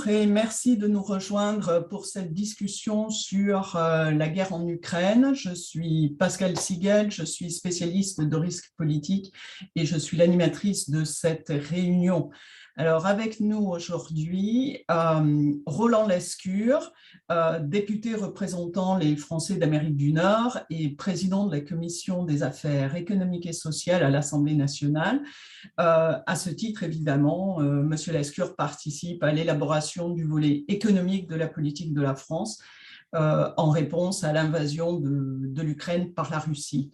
et merci de nous rejoindre pour cette discussion sur la guerre en Ukraine. Je suis Pascal Siegel, je suis spécialiste de risque politique et je suis l'animatrice de cette réunion. Alors avec nous aujourd'hui, Roland Lescure, député représentant les Français d'Amérique du Nord et président de la Commission des affaires économiques et sociales à l'Assemblée nationale. À ce titre, évidemment, M. Lescure participe à l'élaboration du volet économique de la politique de la France en réponse à l'invasion de l'Ukraine par la Russie.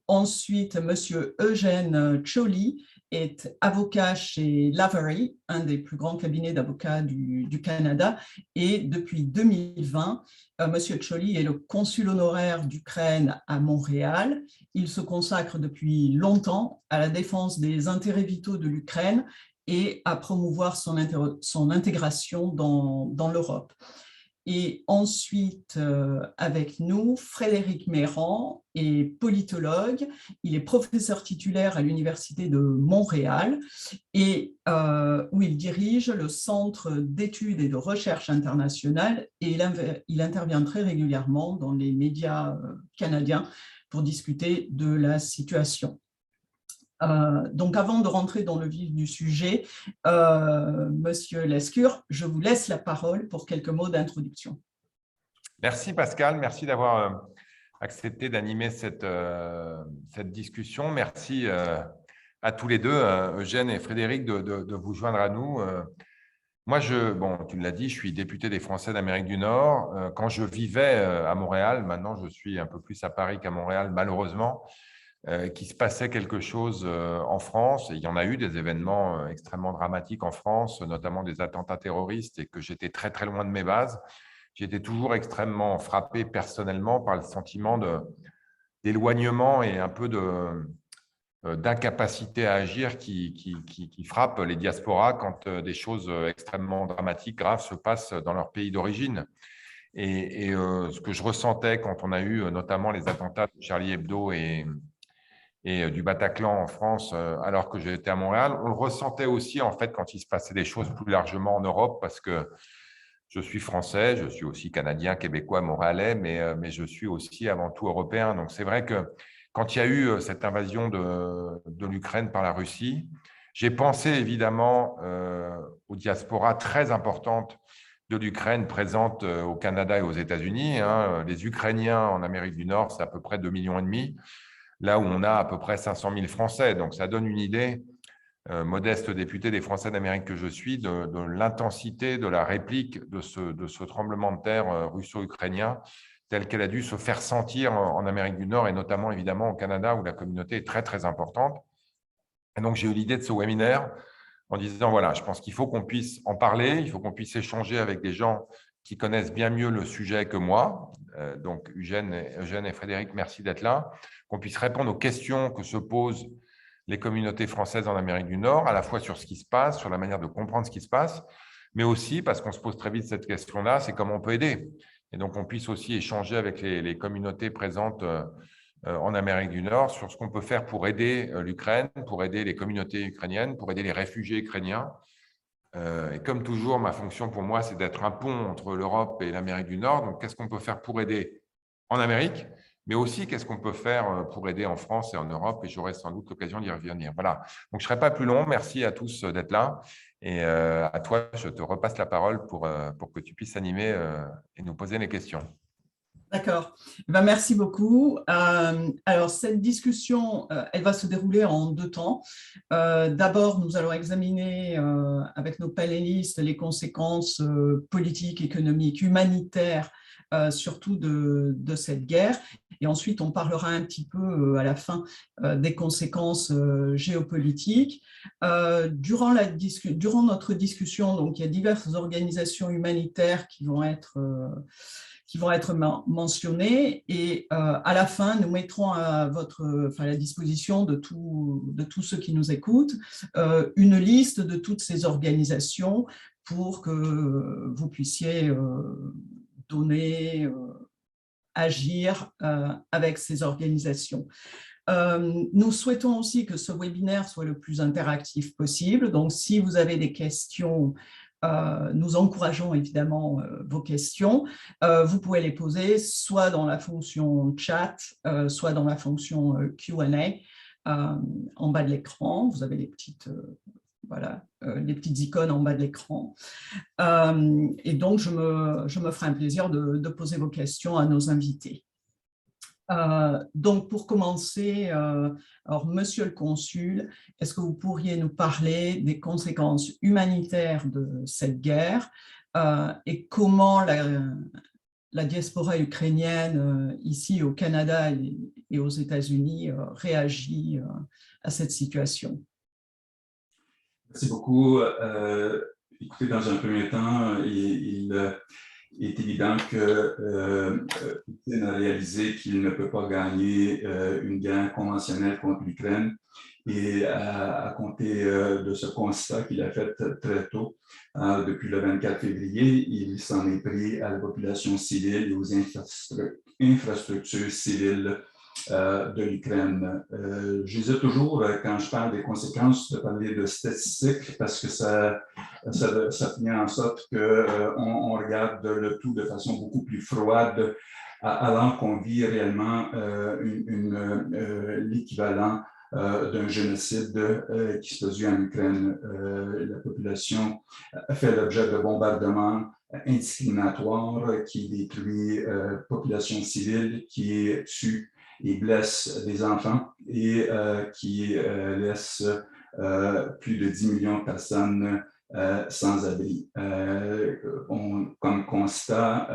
Ensuite, M. Eugène Cholly est avocat chez Lavery, un des plus grands cabinets d'avocats du Canada, et depuis 2020, M. Cholly est le consul honoraire d'Ukraine à Montréal. Il se consacre depuis longtemps à la défense des intérêts vitaux de l'Ukraine et à promouvoir son intégration dans l'Europe. Et ensuite, avec nous, Frédéric Meyrand est politologue. Il est professeur titulaire à l'Université de Montréal et où il dirige le Centre d'études et de recherche internationale et il intervient très régulièrement dans les médias canadiens pour discuter de la situation. Donc, avant de rentrer dans le vif du sujet, Monsieur Lescure, je vous laisse la parole pour quelques mots d'introduction. Merci Pascal, merci d'avoir accepté d'animer cette discussion. Merci à tous les deux, Eugène et Frédéric, de vous joindre à nous. Moi, tu l'as dit, je suis député des Français d'Amérique du Nord. Quand je vivais à Montréal, maintenant je suis un peu plus à Paris qu'à Montréal, malheureusement, qu'il se passait quelque chose en France. Et il y en a eu des événements extrêmement dramatiques en France, notamment des attentats terroristes, et que j'étais très, très loin de mes bases. J'étais toujours extrêmement frappé personnellement par le sentiment d'éloignement et un peu d'incapacité à agir qui frappe les diasporas quand des choses extrêmement dramatiques, graves se passent dans leur pays d'origine. Et ce que je ressentais quand on a eu notamment les attentats de Charlie Hebdo et du Bataclan en France, alors que j'étais à Montréal. On le ressentait aussi en fait quand il se passait des choses plus largement en Europe, parce que je suis français, je suis aussi canadien, québécois, montréalais, mais je suis aussi avant tout européen. Donc c'est vrai que quand il y a eu cette invasion de l'Ukraine par la Russie, j'ai pensé évidemment aux diasporas très importantes de l'Ukraine présentes au Canada et aux États-Unis. Les Ukrainiens en Amérique du Nord, c'est à peu près 2,5 millions. Là où on a à peu près 500 000 Français. Donc, ça donne une idée, modeste député des Français d'Amérique que je suis, de l'intensité de la réplique de ce tremblement de terre russo-ukrainien, tel qu'elle a dû se faire sentir en Amérique du Nord et notamment, évidemment, au Canada, où la communauté est très, très importante. Et donc, j'ai eu l'idée de ce webinaire en disant, voilà, je pense qu'il faut qu'on puisse en parler, il faut qu'on puisse échanger avec des gens qui connaissent bien mieux le sujet que moi. Donc, Eugène et Frédéric, merci d'être là. Qu'on puisse répondre aux questions que se posent les communautés françaises en Amérique du Nord, à la fois sur ce qui se passe, sur la manière de comprendre ce qui se passe, mais aussi, parce qu'on se pose très vite cette question-là, c'est comment on peut aider. Et donc, on puisse aussi échanger avec les communautés présentes en Amérique du Nord sur ce qu'on peut faire pour aider l'Ukraine, pour aider les communautés ukrainiennes, pour aider les réfugiés ukrainiens. Et comme toujours, ma fonction pour moi, c'est d'être un pont entre l'Europe et l'Amérique du Nord. Donc, qu'est-ce qu'on peut faire pour aider en Amérique, mais aussi qu'est-ce qu'on peut faire pour aider en France et en Europe, et j'aurai sans doute l'occasion d'y revenir. Voilà, donc je ne serai pas plus long. Merci à tous d'être là. Et à toi, je te repasse la parole pour que tu puisses animer et nous poser les questions. D'accord. Merci beaucoup. Alors, cette discussion, elle va se dérouler en 2 temps. D'abord, nous allons examiner avec nos panélistes les conséquences politiques, économiques, humanitaires, surtout de cette guerre. Et ensuite, on parlera un petit peu à la fin des conséquences géopolitiques. Durant notre discussion, donc, il y a diverses organisations humanitaires qui vont être mentionnés et à la fin, nous mettrons à la disposition de tous ceux qui nous écoutent une liste de toutes ces organisations pour que vous puissiez agir avec ces organisations. Nous souhaitons aussi que ce webinaire soit le plus interactif possible. Donc, si vous avez des questions, Nous encourageons évidemment vos questions. Vous pouvez les poser soit dans la fonction chat, soit dans la fonction Q&A en bas de l'écran. Vous avez les petites, voilà, les petites icônes en bas de l'écran. Et donc, je me ferai un plaisir de poser vos questions à nos invités. Donc, pour commencer, alors, Monsieur le Consul, est-ce que vous pourriez nous parler des conséquences humanitaires de cette guerre et comment la diaspora ukrainienne ici au Canada et aux États-Unis réagit à cette situation? Merci beaucoup. Écoutez, dans un premier temps, il est évident que Poutine a réalisé qu'il ne peut pas gagner une guerre conventionnelle contre l'Ukraine et à compter de ce constat qu'il a fait très tôt, depuis le 24 février, il s'en est pris à la population civile et aux infrastructures civiles de l'Ukraine. J'hésite toujours, quand je parle des conséquences, de parler de statistiques parce que ça fait en sorte qu'on regarde le tout de façon beaucoup plus froide alors qu'on vit réellement l'équivalent d'un génocide qui se produit en Ukraine. La population fait l'objet de bombardements indiscriminatoires qui détruit population civile, qui tue et blesse des enfants et qui laisse plus de 10 millions de personnes sans abri. Comme constat,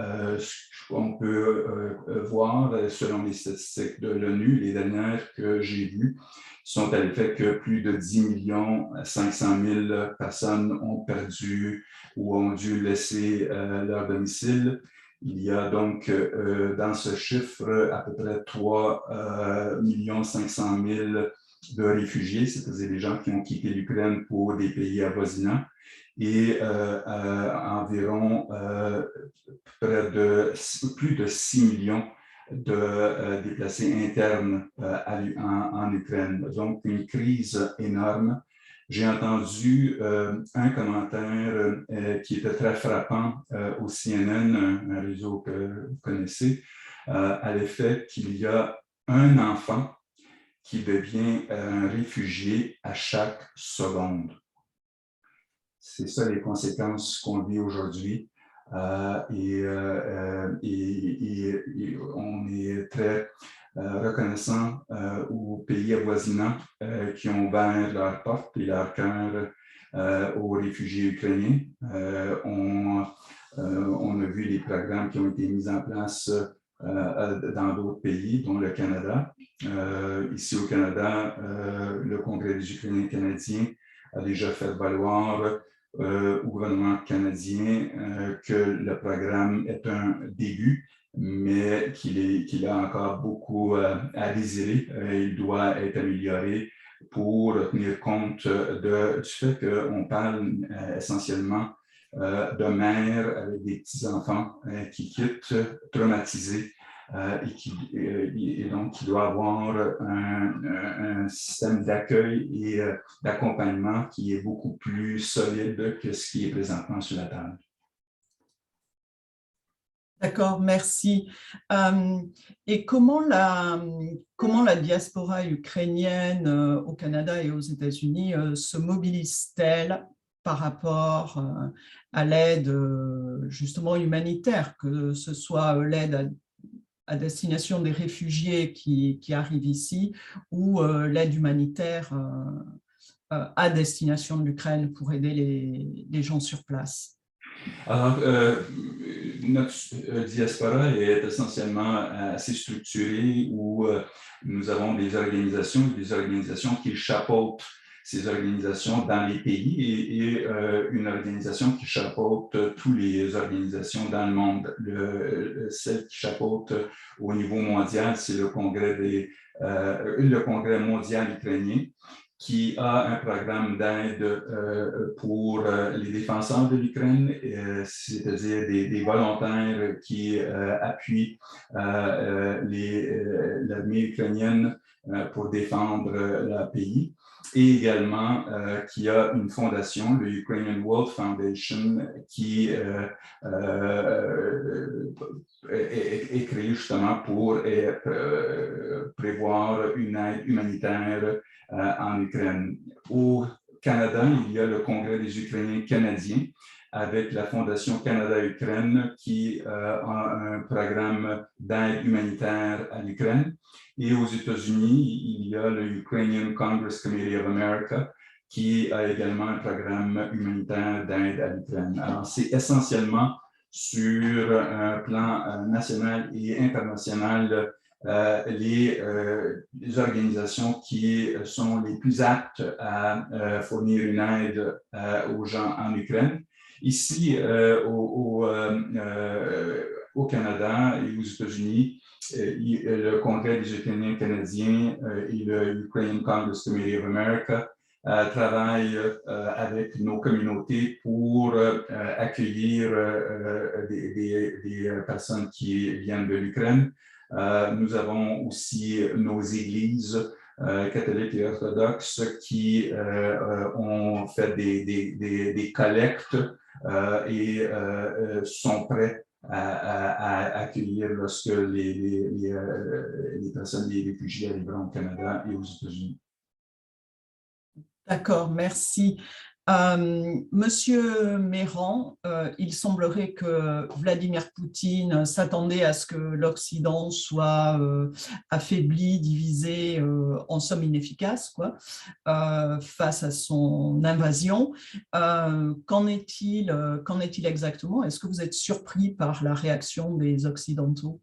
on peut voir, selon les statistiques de l'ONU, les dernières que j'ai vues, sont à l'effet que plus de 10 500 000 personnes ont perdu ou ont dû laisser leur domicile. Il y a donc dans ce chiffre à peu près 3 500 000 de réfugiés, c'est-à-dire des gens qui ont quitté l'Ukraine pour des pays avoisinants, et environ plus de 6 millions de déplacés internes en Ukraine. Donc, une crise énorme. J'ai entendu un commentaire qui était très frappant au CNN, un réseau que vous connaissez, à l'effet qu'il y a un enfant qui devient un réfugié à chaque seconde. C'est ça les conséquences qu'on vit aujourd'hui. Et on est très reconnaissant aux pays avoisinants qui ont ouvert leurs portes et leur cœur aux réfugiés ukrainiens. On a vu les programmes qui ont été mis en place dans d'autres pays, dont le Canada. Ici au Canada, le Congrès des Ukrainiens canadiens a déjà fait valoir au gouvernement canadien que le programme est un début, mais qu'il a encore beaucoup à désirer. Il doit être amélioré pour tenir compte du fait qu'on parle essentiellement de mères avec des petits-enfants qui quittent traumatisés et donc qui doit avoir un système d'accueil et d'accompagnement qui est beaucoup plus solide que ce qui est présentement sur la table. D'accord, merci. Et comment la diaspora ukrainienne au Canada et aux États-Unis se mobilise-t-elle par rapport à l'aide justement humanitaire, que ce soit l'aide à destination des réfugiés qui arrivent ici ou l'aide humanitaire à destination de l'Ukraine pour aider les gens sur place? Alors, notre diaspora est essentiellement assez structurée où nous avons des organisations qui chapeautent ces organisations dans les pays et une organisation qui chapeaute toutes les organisations dans le monde. Celle qui chapeaute au niveau mondial, c'est le Congrès mondial ukrainien, qui a un programme d'aide pour les défenseurs de l'Ukraine, c'est-à-dire des volontaires qui appuient l'armée ukrainienne pour défendre leur pays. et également qui a une fondation, le Ukrainian World Foundation, qui est créée justement pour prévoir une aide humanitaire en Ukraine. Au Canada, il y a le Congrès des Ukrainiens canadiens avec la Fondation Canada-Ukraine qui a un programme d'aide humanitaire à l'Ukraine. Et aux États-Unis, il y a le Ukrainian Congress Committee of America qui a également un programme humanitaire d'aide à l'Ukraine. Alors, c'est essentiellement sur un plan national et international les organisations qui sont les plus aptes à fournir une aide aux gens en Ukraine. Ici, au Canada et aux États-Unis, le Congrès des Ukrainiens canadiens et le Ukrainian Congress Committee of America travaillent avec nos communautés pour accueillir des personnes qui viennent de l'Ukraine. Nous avons aussi nos églises catholiques et orthodoxes qui ont fait des collectes et sont prêts à accueillir lorsque les personnes, les réfugiés arriveront au Canada et aux États-Unis. D'accord, merci. Monsieur Méran, il semblerait que Vladimir Poutine s'attendait à ce que l'Occident soit affaibli, divisé, en somme inefficace, quoi, face à son invasion. Qu'en est-il exactement? Est-ce que vous êtes surpris par la réaction des Occidentaux?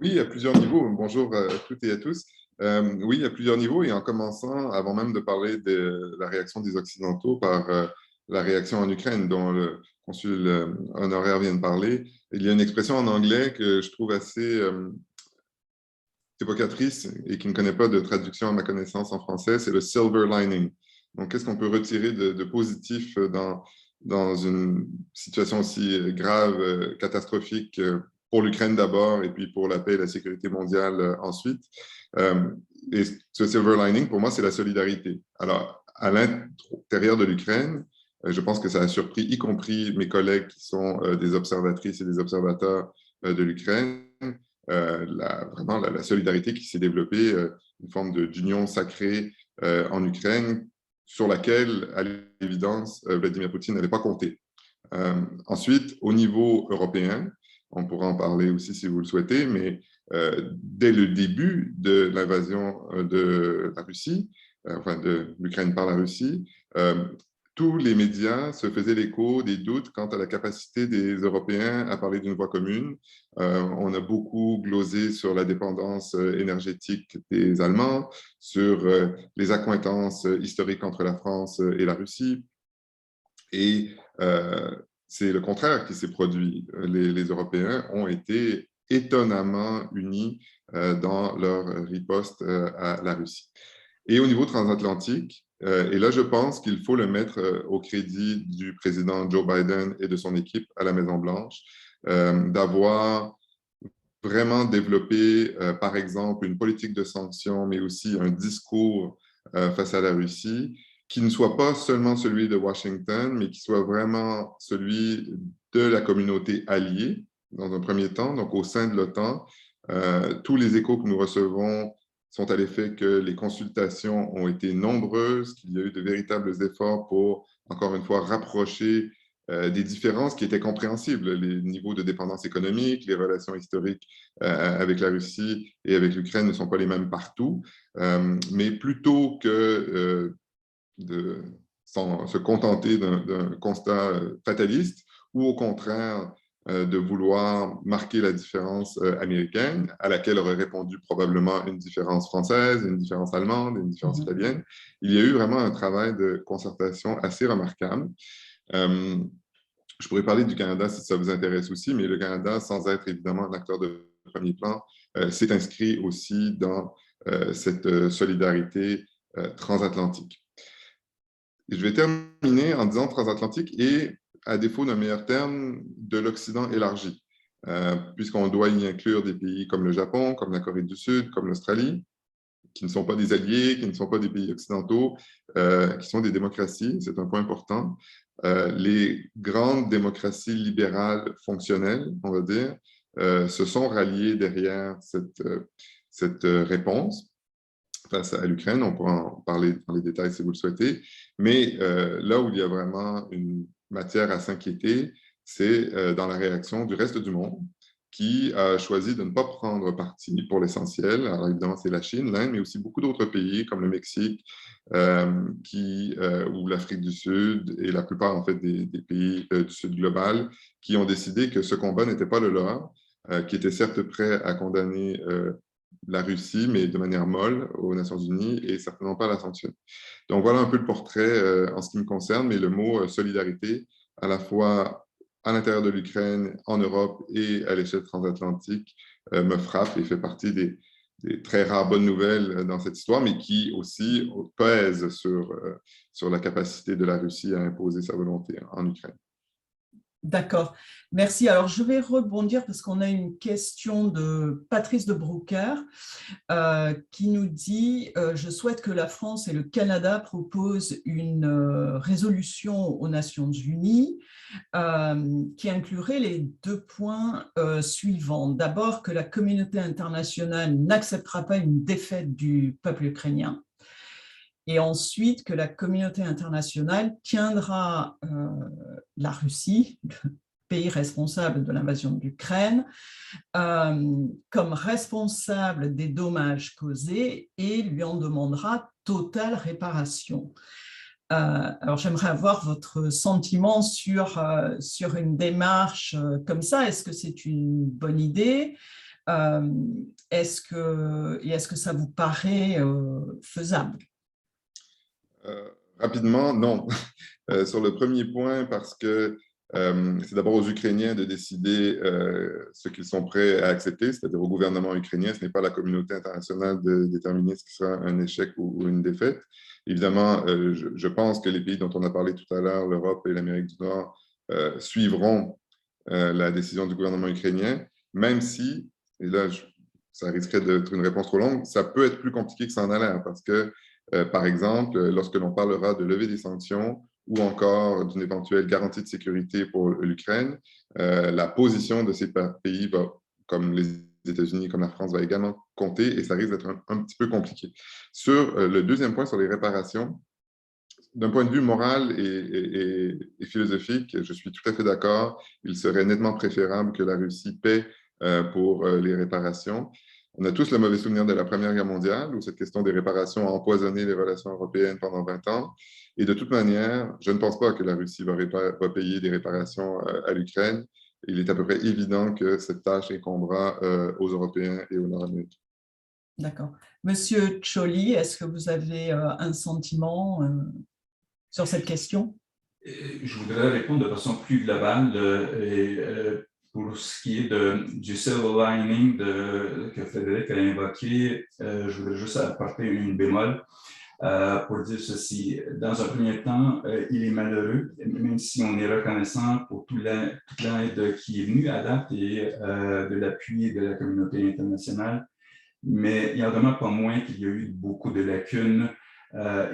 Oui, à plusieurs niveaux. Bonjour à toutes et à tous. Oui, à plusieurs niveaux, et en commençant, avant même de parler de la réaction des Occidentaux, par la réaction en Ukraine, dont le consul honoraire vient de parler. Il y a une expression en anglais que je trouve assez évocatrice et qui ne connaît pas de traduction à ma connaissance en français, c'est le silver lining. Donc, qu'est-ce qu'on peut retirer de positif dans une situation aussi grave, catastrophique pour l'Ukraine d'abord, et puis pour la paix et la sécurité mondiale ensuite. Et ce silver lining, pour moi, c'est la solidarité. Alors, à l'intérieur de l'Ukraine, je pense que ça a surpris, y compris mes collègues qui sont des observatrices et des observateurs de l'Ukraine, vraiment la solidarité qui s'est développée, une forme d'union sacrée en Ukraine, sur laquelle, à l'évidence, Vladimir Poutine n'avait pas compté. Ensuite, au niveau européen, on pourra en parler aussi si vous le souhaitez, mais dès le début de l'invasion de la Russie, enfin de l'Ukraine par la Russie, tous les médias se faisaient l'écho des doutes quant à la capacité des Européens à parler d'une voix commune. On a beaucoup glosé sur la dépendance énergétique des Allemands, sur les accointances historiques entre la France et la Russie. Et c'est le contraire qui s'est produit. Les Européens ont été étonnamment unis dans leur riposte à la Russie. Et au niveau transatlantique, et là je pense qu'il faut le mettre au crédit du président Joe Biden et de son équipe à la Maison-Blanche, d'avoir vraiment développé, par exemple, une politique de sanctions, mais aussi un discours face à la Russie, qui ne soit pas seulement celui de Washington, mais qui soit vraiment celui de la communauté alliée, dans un premier temps, donc au sein de l'OTAN. Tous les échos que nous recevons sont à l'effet que les consultations ont été nombreuses, qu'il y a eu de véritables efforts pour, encore une fois, rapprocher des différences qui étaient compréhensibles, les niveaux de dépendance économique, les relations historiques avec la Russie et avec l'Ukraine ne sont pas les mêmes partout, mais plutôt que de se contenter d'un constat fataliste ou au contraire de vouloir marquer la différence américaine, à laquelle aurait répondu probablement une différence française, une différence allemande, une différence italienne. Il y a eu vraiment un travail de concertation assez remarquable. Je pourrais parler du Canada si ça vous intéresse aussi, mais le Canada, sans être évidemment un acteur de premier plan, s'est inscrit aussi dans cette solidarité transatlantique. Et je vais terminer en disant transatlantique et, à défaut d'un meilleur terme, de l'Occident élargi, puisqu'on doit y inclure des pays comme le Japon, comme la Corée du Sud, comme l'Australie, qui ne sont pas des alliés, qui ne sont pas des pays occidentaux, qui sont des démocraties, c'est un point important. Les grandes démocraties libérales fonctionnelles, on va dire, se sont ralliées derrière cette réponse face à l'Ukraine. On pourra en parler dans les détails si vous le souhaitez. Mais là où il y a vraiment une matière à s'inquiéter, c'est dans la réaction du reste du monde qui a choisi de ne pas prendre parti pour l'essentiel. Alors évidemment, c'est la Chine, l'Inde, mais aussi beaucoup d'autres pays comme le Mexique ou l'Afrique du Sud et la plupart en fait, des pays du Sud global qui ont décidé que ce combat n'était pas le leur, qui étaient certes prêts à condamner la Russie, mais de manière molle aux Nations Unies et certainement pas la sanctionner. Donc voilà un peu le portrait en ce qui me concerne, mais le mot solidarité, à la fois à l'intérieur de l'Ukraine, en Europe et à l'échelle transatlantique, me frappe et fait partie des très rares bonnes nouvelles dans cette histoire, mais qui aussi pèsent sur la capacité de la Russie à imposer sa volonté en Ukraine. D'accord, merci. Alors, je vais rebondir parce qu'on a une question de Patrice de Broucker qui nous dit « Je souhaite que la France et le Canada proposent une résolution aux Nations Unies qui inclurait les 2 points suivants. D'abord, que la communauté internationale n'acceptera pas une défaite du peuple ukrainien. Et ensuite, que la communauté internationale tiendra la Russie, le pays responsable de l'invasion de l'Ukraine, comme responsable des dommages causés et lui en demandera totale réparation. » Alors, j'aimerais avoir votre sentiment sur une démarche comme ça. Est-ce que c'est une bonne idée? Est-ce que ça vous paraît faisable? Rapidement, non. Sur le premier point, parce que c'est d'abord aux Ukrainiens de décider ce qu'ils sont prêts à accepter, c'est-à-dire au gouvernement ukrainien. Ce n'est pas la communauté internationale de déterminer ce qui sera un échec ou une défaite. Évidemment, je pense que les pays dont on a parlé tout à l'heure, l'Europe et l'Amérique du Nord, suivront la décision du gouvernement ukrainien, même si, et là, ça risquerait d'être une réponse trop longue, ça peut être plus compliqué que ça en a l'air, parce que par exemple, lorsque l'on parlera de lever des sanctions ou encore d'une éventuelle garantie de sécurité pour l'Ukraine, la position de ces pays, comme les États-Unis, comme la France, va également compter et ça risque d'être un petit peu compliqué. Sur le deuxième point, sur les réparations, d'un point de vue moral et philosophique, je suis tout à fait d'accord. Il serait nettement préférable que la Russie paie pour les réparations. On a tous le mauvais souvenir de la Première Guerre mondiale, où cette question des réparations a empoisonné les relations européennes pendant 20 ans. Et de toute manière, je ne pense pas que la Russie va payer des réparations à l'Ukraine. Il est à peu près évident que cette tâche incombera aux Européens et aux Nord-Américains. D'accord. Monsieur Cioli, est-ce que vous avez un sentiment sur cette question? Je voudrais répondre de façon plus globale pour ce qui est du silver lining que Frédéric a invoqué. Je voudrais juste apporter une bémol pour dire ceci. Dans un premier temps, il est malheureux, même si on est reconnaissant pour toute l'aide qui est venue à date et de l'appui de la communauté internationale, mais il n'y en demeure pas moins qu'il y a eu beaucoup de lacunes.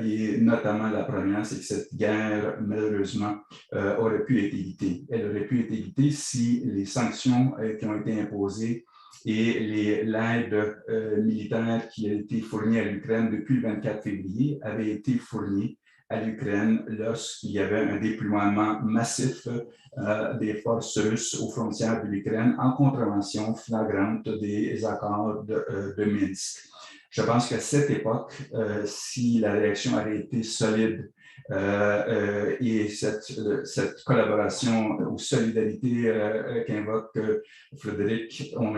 Et notamment la première, c'est que cette guerre, malheureusement, aurait pu être évitée. Elle aurait pu être évitée si les sanctions qui ont été imposées et l'aide militaire qui a été fournie à l'Ukraine depuis le 24 février avaient été fournies à l'Ukraine lorsqu'il y avait un déploiement massif des forces russes aux frontières de l'Ukraine en contravention flagrante des accords de Minsk. Je pense qu'à cette époque, si la réaction avait été solide et cette collaboration ou solidarité qu'invoque Frédéric,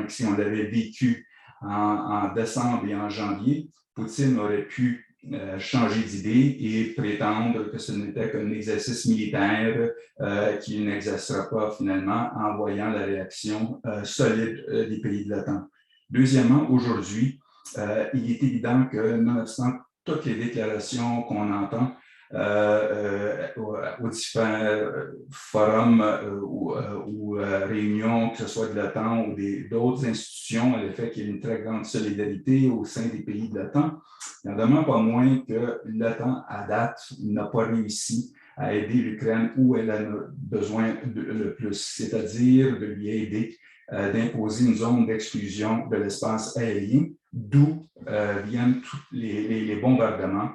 si on l'avait vécu en décembre et en janvier, Poutine aurait pu changer d'idée et prétendre que ce n'était qu'un exercice militaire qu'il n'exercera pas finalement en voyant la réaction solide des pays de l'OTAN. Deuxièmement, aujourd'hui, il est évident que, nonobstant toutes les déclarations qu'on entend, aux différents forums ou réunions, que ce soit de l'OTAN ou d'autres institutions, le fait qu'il y ait une très grande solidarité au sein des pays de l'OTAN. Il n'en demeure pas moins que l'OTAN, à date, n'a pas réussi à aider l'Ukraine où elle en a besoin le plus, c'est-à-dire de lui aider d'imposer une zone d'exclusion de l'espace aérien, d'où viennent tous les bombardements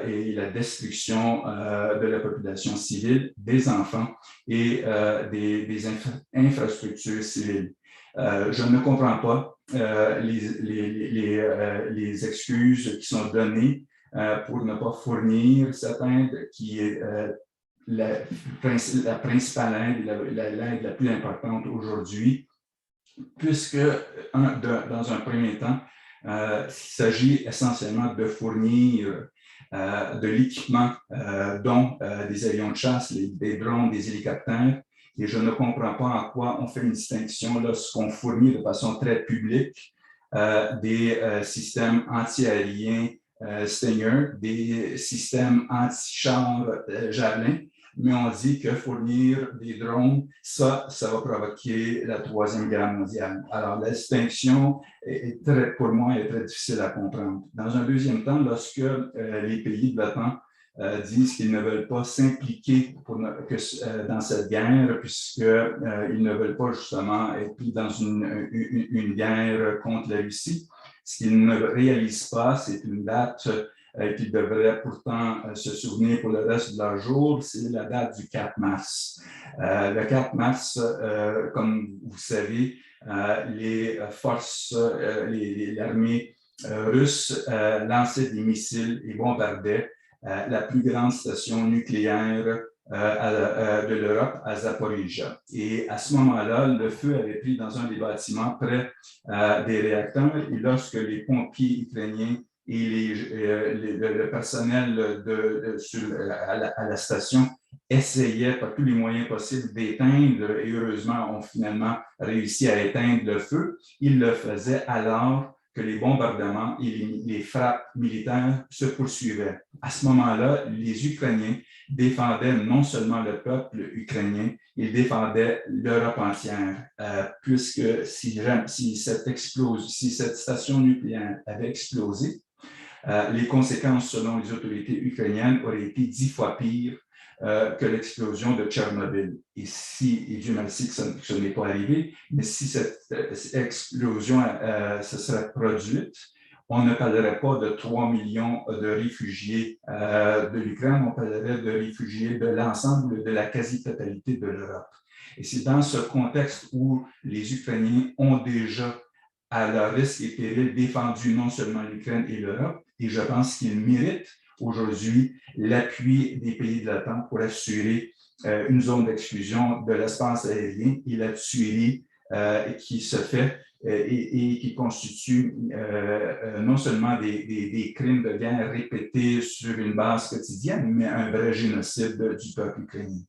et la destruction de la population civile, des enfants et des infrastructures civiles. Je ne comprends pas les excuses qui sont données pour ne pas fournir cette aide qui est la principale aide, l'aide la plus importante aujourd'hui, puisque dans un premier temps, il s'agit essentiellement de fournir de l'équipement, dont des avions de chasse, des drones, des hélicoptères, et je ne comprends pas en quoi on fait une distinction lorsqu'on fournit de façon très publique des systèmes anti-aériens Stinger, des systèmes anti-chars Javelin, mais on dit que fournir des drones, ça va provoquer la Troisième Guerre mondiale. Alors, la distinction pour moi, est très difficile à comprendre. Dans un deuxième temps, lorsque les pays de l'OTAN disent qu'ils ne veulent pas s'impliquer dans cette guerre, puisqu'ils ne veulent pas justement être pris dans une guerre contre la Russie, ce qu'ils ne réalisent pas, c'est une date qu'ils devraient pourtant se souvenir pour le reste de leur jour, c'est la date du 4 mars. Le 4 mars, comme vous savez, les forces, l'armée russe lançait des missiles et bombardait la plus grande station nucléaire de l'Europe, à Zaporizhzhia. Et à ce moment-là, le feu avait pris dans un des bâtiments près des réacteurs, et lorsque les pompiers ukrainiens et le personnel à la station essayaient par tous les moyens possibles d'éteindre, et heureusement ont finalement réussi à éteindre le feu, ils le faisaient alors que les bombardements et les frappes militaires se poursuivaient. À ce moment-là, les Ukrainiens défendaient non seulement le peuple ukrainien, ils défendaient l'Europe entière, puisque si cette station nucléaire avait explosé, les conséquences, selon les autorités ukrainiennes, auraient été 10 fois pires que l'explosion de Tchernobyl. Et Dieu merci que ce n'est pas arrivé, mais si cette explosion se serait produite, on ne parlerait pas de 3 millions de réfugiés de l'Ukraine, on parlerait de réfugiés de l'ensemble, de la quasi-totalité de l'Europe. Et c'est dans ce contexte où les Ukrainiens ont déjà, à leur risque et péril, défendu non seulement l'Ukraine et l'Europe, et je pense qu'ils méritent aujourd'hui l'appui des pays de l'OTAN pour assurer une zone d'exclusion de l'espace aérien et la tuerie qui se fait et qui constitue non seulement des crimes de guerre répétés sur une base quotidienne, mais un vrai génocide du peuple ukrainien.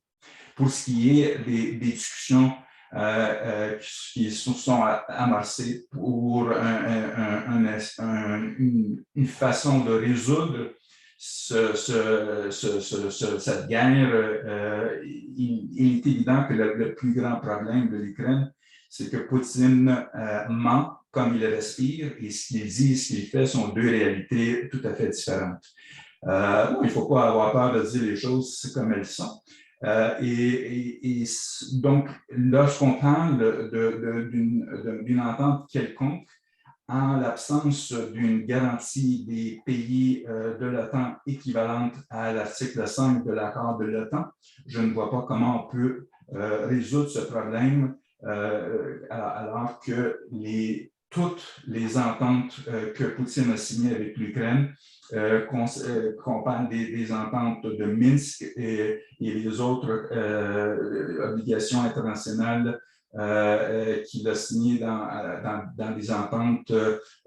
Pour ce qui est des discussions qui sont amorcées pour une façon de résoudre cette guerre, il est évident que le plus grand problème de l'Ukraine, c'est que Poutine ment comme il respire, et ce qu'il dit et ce qu'il fait sont deux réalités tout à fait différentes. Il ne faut pas avoir peur de dire les choses comme elles sont. Et donc, lorsqu'on parle d'une entente quelconque, en l'absence d'une garantie des pays de l'OTAN équivalente à l'article 5 de l'accord de l'OTAN, je ne vois pas comment on peut résoudre ce problème alors que toutes les ententes que Poutine a signées avec l'Ukraine, qu'on parle des ententes de Minsk et les autres obligations internationales qu'il a signées dans des ententes,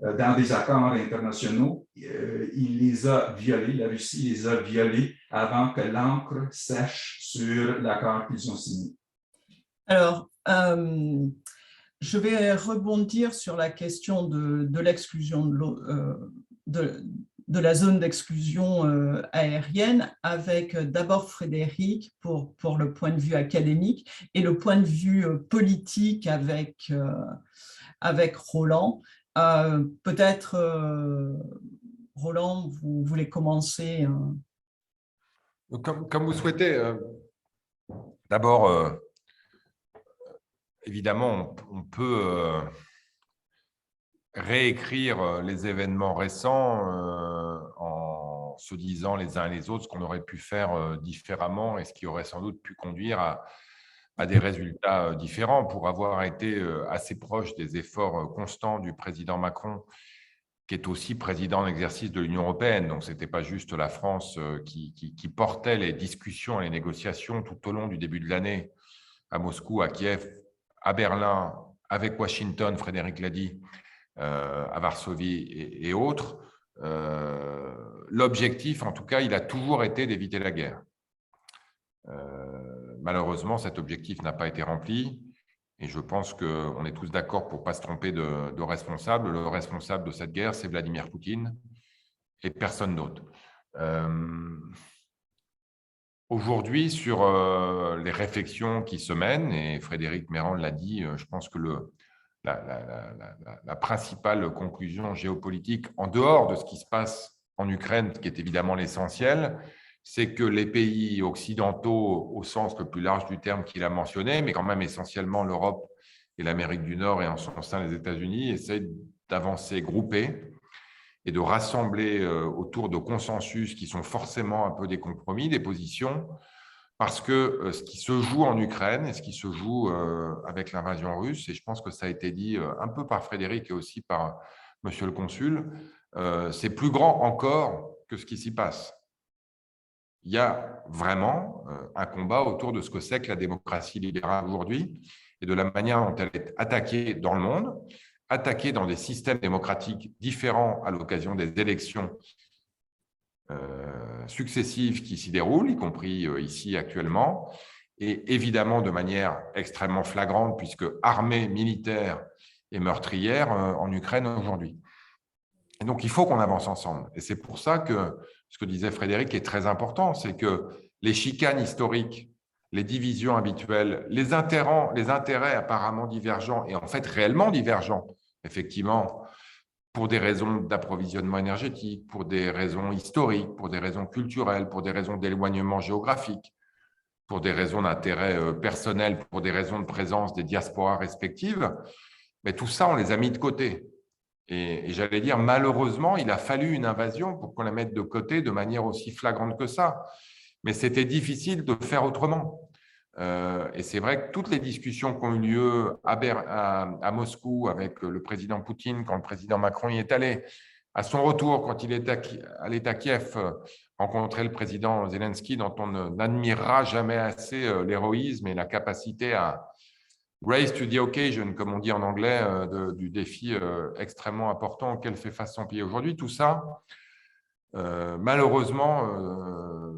dans des accords internationaux, il les a violés, la Russie les a violés avant que l'encre sèche sur l'accord qu'ils ont signé. Alors, je vais rebondir sur la question de l'exclusion de la zone d'exclusion aérienne, avec d'abord Frédéric pour le point de vue académique et le point de vue politique avec Roland. Peut-être, Roland, vous voulez commencer? Comme vous souhaitez. D'abord, évidemment, on peut réécrire les événements récents en se disant les uns et les autres ce qu'on aurait pu faire différemment et ce qui aurait sans doute pu conduire à des résultats différents. Pour avoir été assez proche des efforts constants du président Macron, qui est aussi président en exercice de l'Union européenne. Donc, ce n'était pas juste la France qui portait les discussions et les négociations tout au long du début de l'année à Moscou, à Kiev, à Berlin, avec Washington, Frédéric l'a dit, à Varsovie et autres. L'objectif, en tout cas, il a toujours été d'éviter la guerre. Malheureusement, cet objectif n'a pas été rempli. Et je pense qu'on est tous d'accord pour ne pas se tromper de responsable. Le responsable de cette guerre, c'est Vladimir Poutine et personne d'autre. Aujourd'hui, sur les réflexions qui se mènent, et Frédéric Meyrand l'a dit, je pense que la principale conclusion géopolitique, en dehors de ce qui se passe en Ukraine, qui est évidemment l'essentiel, c'est que les pays occidentaux, au sens le plus large du terme qu'il a mentionné, mais quand même essentiellement l'Europe et l'Amérique du Nord et en son sein les États-Unis, essaient d'avancer groupés et de rassembler autour de consensus qui sont forcément un peu des compromis, des positions, parce que ce qui se joue en Ukraine et ce qui se joue avec l'invasion russe, et je pense que ça a été dit un peu par Frédéric et aussi par Monsieur le Consul, c'est plus grand encore que ce qui s'y passe. Il y a vraiment un combat autour de ce que c'est que la démocratie libérale aujourd'hui et de la manière dont elle est attaquée dans le monde, attaquée dans des systèmes démocratiques différents à l'occasion des élections successives qui s'y déroulent, y compris ici actuellement, et évidemment de manière extrêmement flagrante, puisque armée, militaire et meurtrière en Ukraine aujourd'hui. Et donc, il faut qu'on avance ensemble. Et c'est pour ça que ce que disait Frédéric est très important, c'est que les chicanes historiques, les divisions habituelles, les intérêts apparemment divergents et en fait réellement divergents, effectivement, pour des raisons d'approvisionnement énergétique, pour des raisons historiques, pour des raisons culturelles, pour des raisons d'éloignement géographique, pour des raisons d'intérêt personnel, pour des raisons de présence des diasporas respectives, mais tout ça, on les a mis de côté. Et j'allais dire, malheureusement, il a fallu une invasion pour qu'on la mette de côté de manière aussi flagrante que ça. Mais c'était difficile de faire autrement. Et c'est vrai que toutes les discussions qui ont eu lieu à Moscou avec le président Poutine, quand le président Macron y est allé, à son retour, quand il est allé à Kiev, rencontrer le président Zelensky, dont on n'admirera jamais assez l'héroïsme et la capacité à raise to the occasion, comme on dit en anglais, du défi extrêmement important auquel fait face son pays aujourd'hui. Tout ça, malheureusement,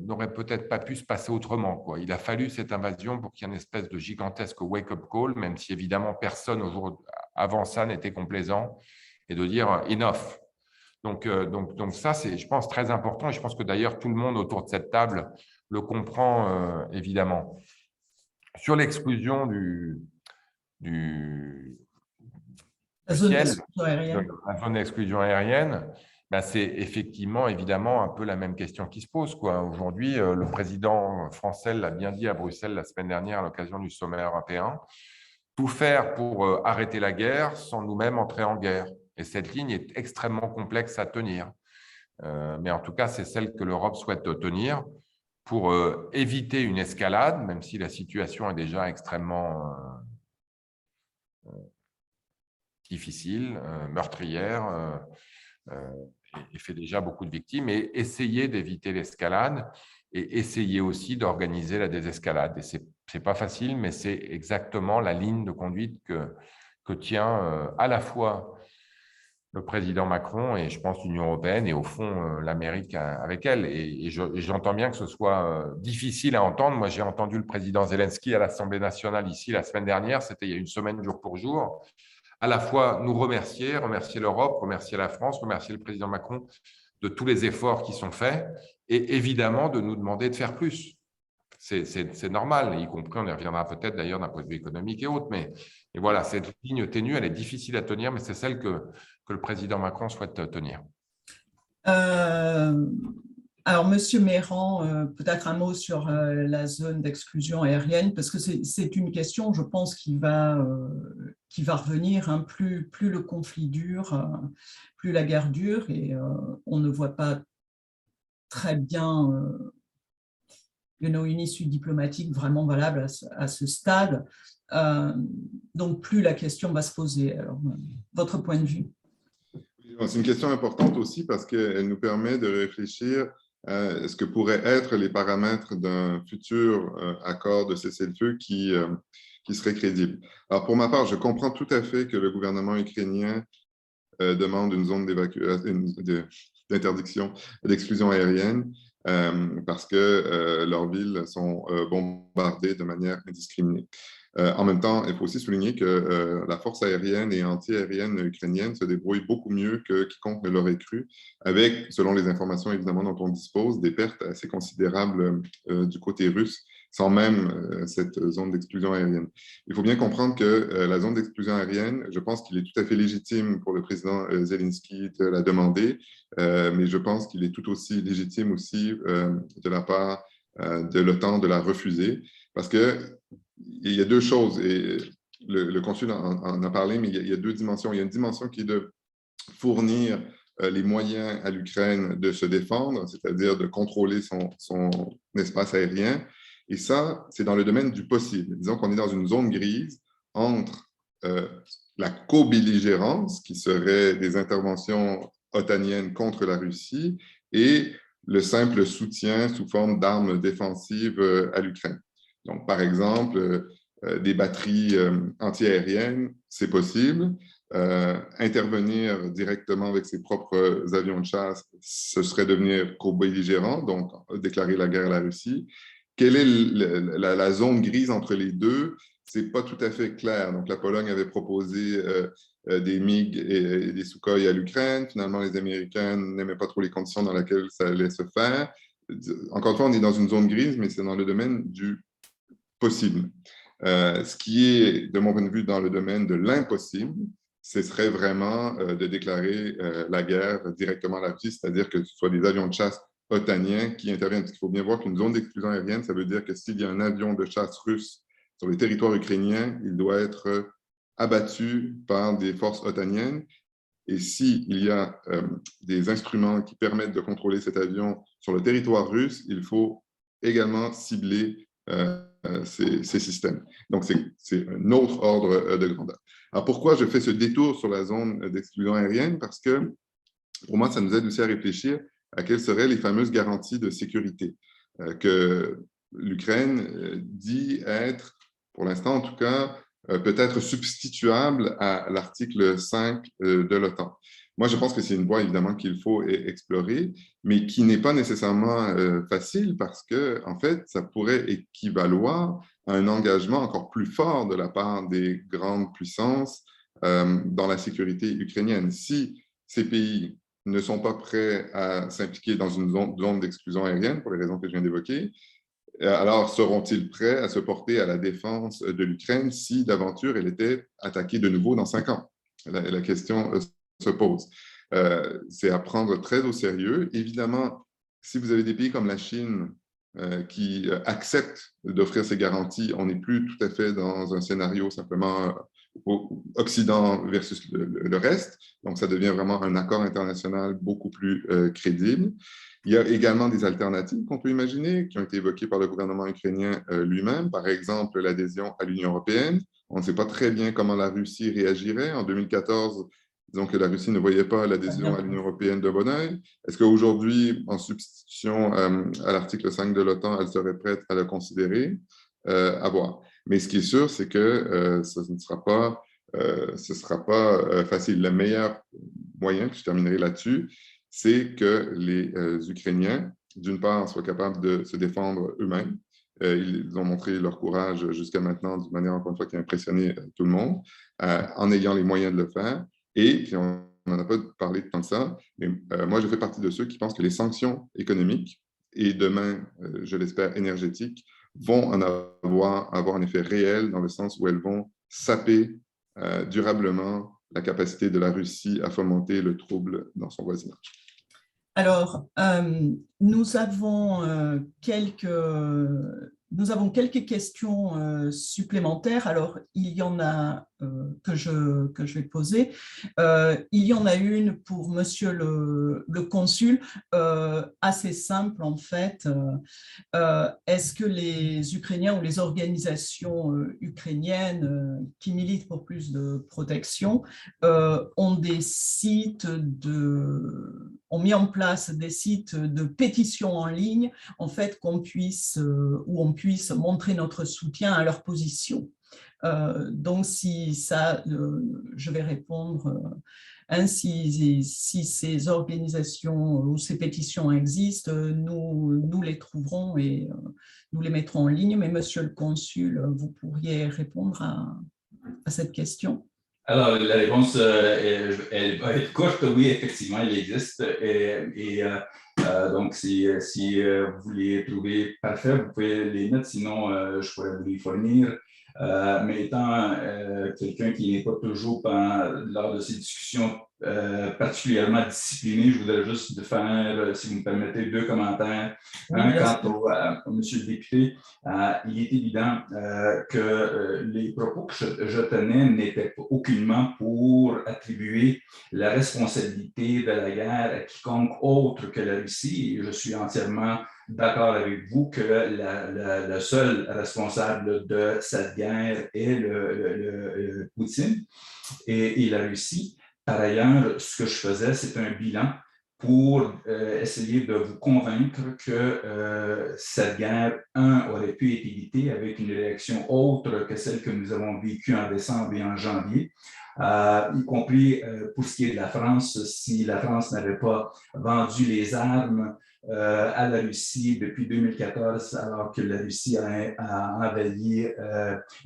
n'aurait peut-être pas pu se passer autrement, quoi. Il a fallu cette invasion pour qu'il y ait une espèce de gigantesque wake-up call, même si évidemment personne avant ça n'était complaisant, et de dire « enough ». Donc ça, c'est, je pense, très important, et je pense que d'ailleurs tout le monde autour de cette table le comprend évidemment. Sur l'exclusion la zone d'exclusion aérienne. La zone d'exclusion aérienne, ben c'est effectivement, évidemment, un peu la même question qui se pose, quoi. Aujourd'hui, le président français l'a bien dit à Bruxelles la semaine dernière à l'occasion du sommet européen, tout faire pour arrêter la guerre sans nous-mêmes entrer en guerre. Et cette ligne est extrêmement complexe à tenir. Mais en tout cas, c'est celle que l'Europe souhaite tenir pour éviter une escalade, même si la situation est déjà extrêmement difficile, meurtrière, et fait déjà beaucoup de victimes, et essayer d'éviter l'escalade et essayer aussi d'organiser la désescalade. Et ce n'est pas facile, mais c'est exactement la ligne de conduite que tient à la fois le président Macron et je pense l'Union européenne et au fond l'Amérique avec elle. Et j'entends bien que ce soit difficile à entendre. Moi, j'ai entendu le président Zelensky à l'Assemblée nationale ici la semaine dernière, c'était il y a une semaine jour pour jour, à la fois nous remercier l'Europe, remercier la France, remercier le président Macron de tous les efforts qui sont faits et évidemment de nous demander de faire plus. C'est normal, y compris, on y reviendra peut-être d'ailleurs d'un point de vue économique et autres, mais et voilà, cette ligne ténue, elle est difficile à tenir, mais c'est celle que le président Macron souhaite tenir. Alors, Monsieur Méran, peut-être un mot sur la zone d'exclusion aérienne, parce que c'est une question, je pense, qui va revenir, hein, plus le conflit dure, plus la guerre dure, et on ne voit pas très bien une issue diplomatique vraiment valable à ce stade. Donc, plus la question va se poser. Alors, votre point de vue? C'est une question importante aussi parce qu'elle nous permet de réfléchir à ce que pourraient être les paramètres d'un futur accord de cessez-le-feu qui serait crédible. Alors, pour ma part, je comprends tout à fait que le gouvernement ukrainien demande une zone d'interdiction, d'exclusion aérienne parce que leurs villes sont bombardées de manière indiscriminée. En même temps, il faut aussi souligner que la force aérienne et anti-aérienne ukrainienne se débrouille beaucoup mieux que quiconque ne l'aurait cru, avec, selon les informations évidemment dont on dispose, des pertes assez considérables du côté russe, sans même cette zone d'exclusion aérienne. Il faut bien comprendre que la zone d'exclusion aérienne, je pense qu'il est tout à fait légitime pour le président Zelensky de la demander, mais je pense qu'il est tout aussi légitime aussi de la part de l'OTAN de la refuser, parce que il y a deux choses, et le consul en a parlé, mais il y a deux dimensions. Il y a une dimension qui est de fournir les moyens à l'Ukraine de se défendre, c'est-à-dire de contrôler son espace aérien. Et ça, c'est dans le domaine du possible. Disons qu'on est dans une zone grise entre la co-belligérance, qui serait des interventions otaniennes contre la Russie, et le simple soutien sous forme d'armes défensives à l'Ukraine. Donc, par exemple, des batteries antiaériennes, c'est possible. Intervenir directement avec ses propres avions de chasse, ce serait devenir co-belligérant, donc déclarer la guerre à la Russie. Quelle est la zone grise entre les deux? Ce n'est pas tout à fait clair. Donc, la Pologne avait proposé des MiG et des Sukhoi à l'Ukraine. Finalement, les Américains n'aimaient pas trop les conditions dans lesquelles ça allait se faire. Encore une fois, on est dans une zone grise, mais c'est dans le domaine du possible. Ce qui est, de mon point de vue, dans le domaine de l'impossible, ce serait vraiment de déclarer la guerre directement à la Russie, c'est-à-dire que ce soit des avions de chasse otaniens qui interviennent. Parce qu'il faut bien voir qu'une zone d'exclusion aérienne, ça veut dire que s'il y a un avion de chasse russe sur le territoire ukrainien, il doit être abattu par des forces otaniennes. Et s'il y a des instruments qui permettent de contrôler cet avion sur le territoire russe, il faut également cibler ces systèmes. Donc, c'est un autre ordre de grandeur. Alors, pourquoi je fais ce détour sur la zone d'exclusion aérienne? Parce que, pour moi, ça nous aide aussi à réfléchir à quelles seraient les fameuses garanties de sécurité que l'Ukraine dit être, pour l'instant en tout cas, peut-être substituable à l'article 5 de l'OTAN. Moi, je pense que c'est une voie, évidemment, qu'il faut explorer, mais qui n'est pas nécessairement facile parce que, en fait, ça pourrait équivaloir à un engagement encore plus fort de la part des grandes puissances dans la sécurité ukrainienne. Si ces pays ne sont pas prêts à s'impliquer dans une zone d'exclusion aérienne, pour les raisons que je viens d'évoquer, alors seront-ils prêts à se porter à la défense de l'Ukraine si d'aventure elle était attaquée de nouveau dans 5 ans? La question se pose. C'est à prendre très au sérieux. Évidemment, si vous avez des pays comme la Chine qui acceptent d'offrir ces garanties, on n'est plus tout à fait dans un scénario simplement Occident versus le reste. Donc, ça devient vraiment un accord international beaucoup plus crédible. Il y a également des alternatives qu'on peut imaginer, qui ont été évoquées par le gouvernement ukrainien lui-même. Par exemple, l'adhésion à l'Union européenne. On ne sait pas très bien comment la Russie réagirait. En 2014, disons que la Russie ne voyait pas l'adhésion à l'Union européenne de bon oeil. Est-ce qu'aujourd'hui, en substitution à l'article 5 de l'OTAN, elle serait prête à le considérer? À voir. Mais ce qui est sûr, c'est que ce ne sera pas facile. Le meilleur moyen, puis je terminerai là-dessus, c'est que les Ukrainiens, d'une part, soient capables de se défendre eux-mêmes. Ils ont montré leur courage jusqu'à maintenant d'une manière, encore une fois, qui a impressionné tout le monde, en ayant les moyens de le faire. Et puis n'en a pas parlé tant que ça, mais moi, je fais partie de ceux qui pensent que les sanctions économiques et demain, je l'espère, énergétiques, vont avoir un effet réel dans le sens où elles vont saper durablement la capacité de la Russie à fomenter le trouble dans son voisinage. Alors, nous avons quelques questions supplémentaires. Alors, il y en a que je vais poser. Il y en a une pour Monsieur le consul, assez simple en fait. Est-ce que les Ukrainiens ou les organisations ukrainiennes qui militent pour plus de protection ont mis en place des sites de pétition en ligne, en fait, où on puisse montrer notre soutien à leur position. Donc, si ça, je vais répondre ainsi, si ces organisations ou ces pétitions existent, nous les trouverons et nous les mettrons en ligne. Mais Monsieur le consul, vous pourriez répondre à cette question? Alors, la réponse, elle va être courte. Oui, effectivement, il existe. Donc, si vous voulez trouver parfait, vous pouvez les mettre. Sinon, je pourrais vous les fournir. Mais étant quelqu'un qui n'est pas toujours lors de ces discussions particulièrement discipliné, je voudrais juste faire, si vous me permettez, 2 commentaires. Un, quant au monsieur le député, il est évident que les propos que je tenais n'étaient aucunement pour attribuer la responsabilité de la guerre à quiconque autre que la Russie. Et je suis entièrement d'accord avec vous que le seul responsable de cette guerre est le Poutine et la Russie. Par ailleurs, ce que je faisais, c'est un bilan pour essayer de vous convaincre que cette guerre, aurait pu être évitée avec une réaction autre que celle que nous avons vécue en décembre et en janvier. Y compris pour ce qui est de la France, si la France n'avait pas vendu les armes à la Russie depuis 2014, alors que la Russie a envahi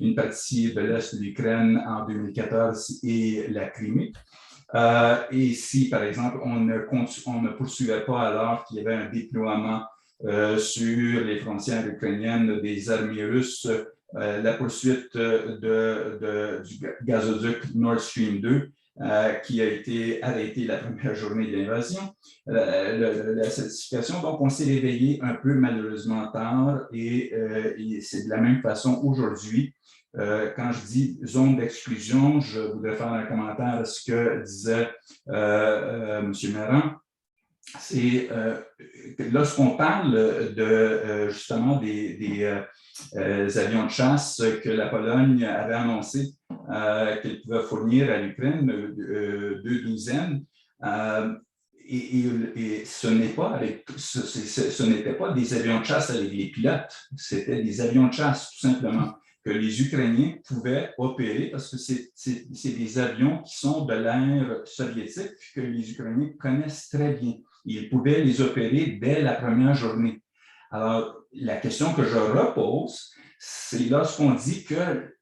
une partie de l'Est de l'Ukraine en 2014 et la Crimée. Et si, par exemple, on ne poursuivait pas alors qu'il y avait un déploiement sur les frontières ukrainiennes des armées russes, la poursuite du gazoduc Nord Stream 2, qui a été arrêté la première journée de l'invasion, cette situation. Donc, on s'est réveillé un peu malheureusement tard et c'est de la même façon aujourd'hui. Quand je dis zone d'exclusion, je voudrais faire un commentaire à ce que disait M. Meurant. C'est lorsqu'on parle justement des avions de chasse que la Pologne avait annoncé qu'elle pouvait fournir à l'Ukraine, 2 douzaines. Et ce n'était pas des avions de chasse avec les pilotes, c'était des avions de chasse, tout simplement, que les Ukrainiens pouvaient opérer parce que c'est des avions qui sont de l'ère soviétique que les Ukrainiens connaissent très bien. Ils pouvaient les opérer dès la première journée. Alors, la question que je repose, c'est lorsqu'on dit que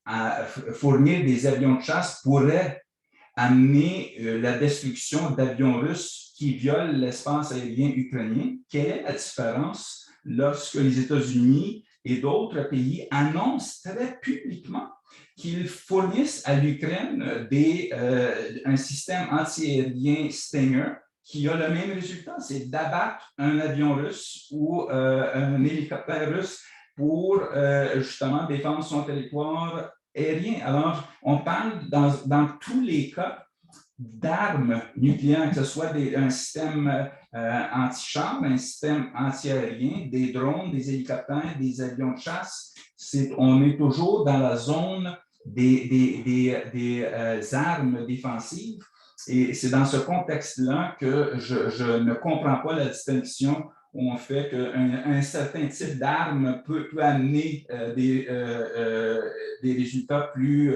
fournir des avions de chasse pourrait amener la destruction d'avions russes qui violent l'espace aérien ukrainien. Quelle est la différence lorsque les États-Unis et d'autres pays annoncent très publiquement qu'ils fournissent à l'Ukraine un système antiaérien Stinger qui a le même résultat, c'est d'abattre un avion russe ou un hélicoptère russe pour justement défendre son territoire aérien. Alors, on parle dans tous les cas d'armes nucléaires, que ce soit un système anti-char, un système anti-aérien, des drones, des hélicoptères, des avions de chasse. On est toujours dans la zone des armes défensives. Et c'est dans ce contexte-là que je ne comprends pas la distinction où on fait qu'un certain type d'arme peut amener des résultats plus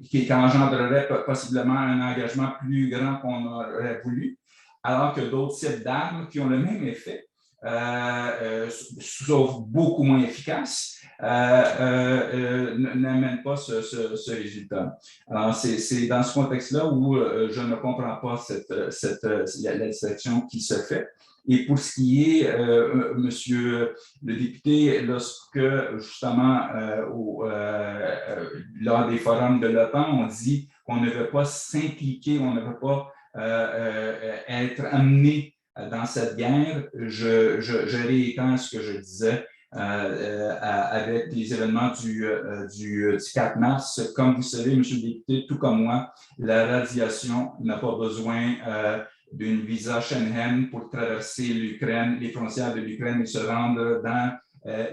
qui engendrerait possiblement un engagement plus grand qu'on aurait voulu, alors que d'autres types d'armes qui ont le même effet, sauf beaucoup moins efficaces, n'amène pas ce résultat. Alors, c'est dans ce contexte-là où je ne comprends pas la distinction qui se fait. Et pour ce qui est, monsieur le député, lorsque justement lors des forums de l'OTAN, on dit qu'on ne veut pas s'impliquer, on ne veut pas être amené dans cette guerre, je réitère ce que je disais avec les événements du 4 mars. Comme vous savez, monsieur le député, tout comme moi, la radiation n'a pas besoin d'une visa Schengen pour traverser l'Ukraine, les frontières de l'Ukraine et se rendre dans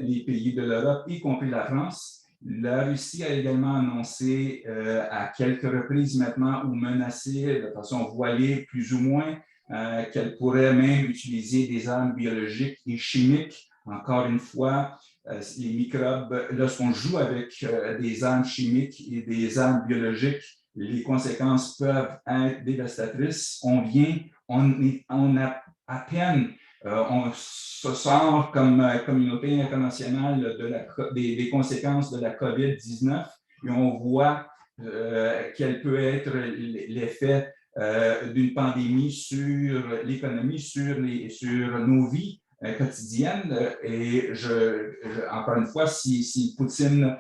les pays de l'Europe, y compris la France. La Russie a également annoncé à quelques reprises maintenant ou menacé de façon voilée plus ou moins qu'elle pourrait même utiliser des armes biologiques et chimiques. Encore une fois, les microbes, lorsqu'on joue avec des armes chimiques et des armes biologiques, les conséquences peuvent être dévastatrices. On a à peine, on se sort comme communauté internationale des conséquences de la COVID-19 et on voit quel peut être l'effet d'une pandémie sur l'économie, sur nos vies quotidiennes. Et encore une fois, si Poutine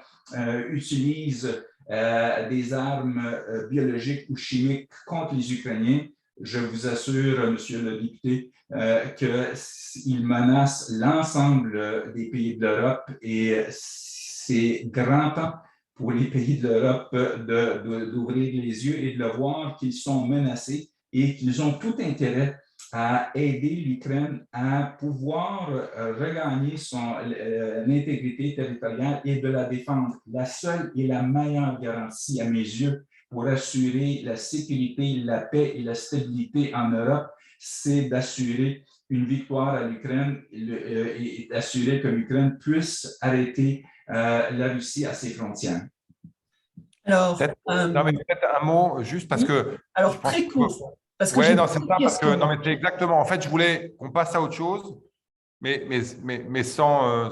utilise des armes biologiques ou chimiques contre les Ukrainiens, je vous assure, monsieur le député, qu'il menace l'ensemble des pays de l'Europe et c'est grand temps pour les pays de l'Europe d'ouvrir les yeux et de le voir qu'ils sont menacés et qu'ils ont tout intérêt à aider l'Ukraine à pouvoir regagner l'intégrité territoriale et de la défendre. La seule et la meilleure garantie, à mes yeux, pour assurer la sécurité, la paix et la stabilité en Europe, c'est d'assurer une victoire à l'Ukraine et d'assurer que l'Ukraine puisse arrêter la Russie à ses frontières. Alors, peut-être un mot, juste parce que… Alors, très court. Oui, non, c'est ça, parce que… Non, mais c'est exactement. En fait, je voulais qu'on passe à autre chose, mais sans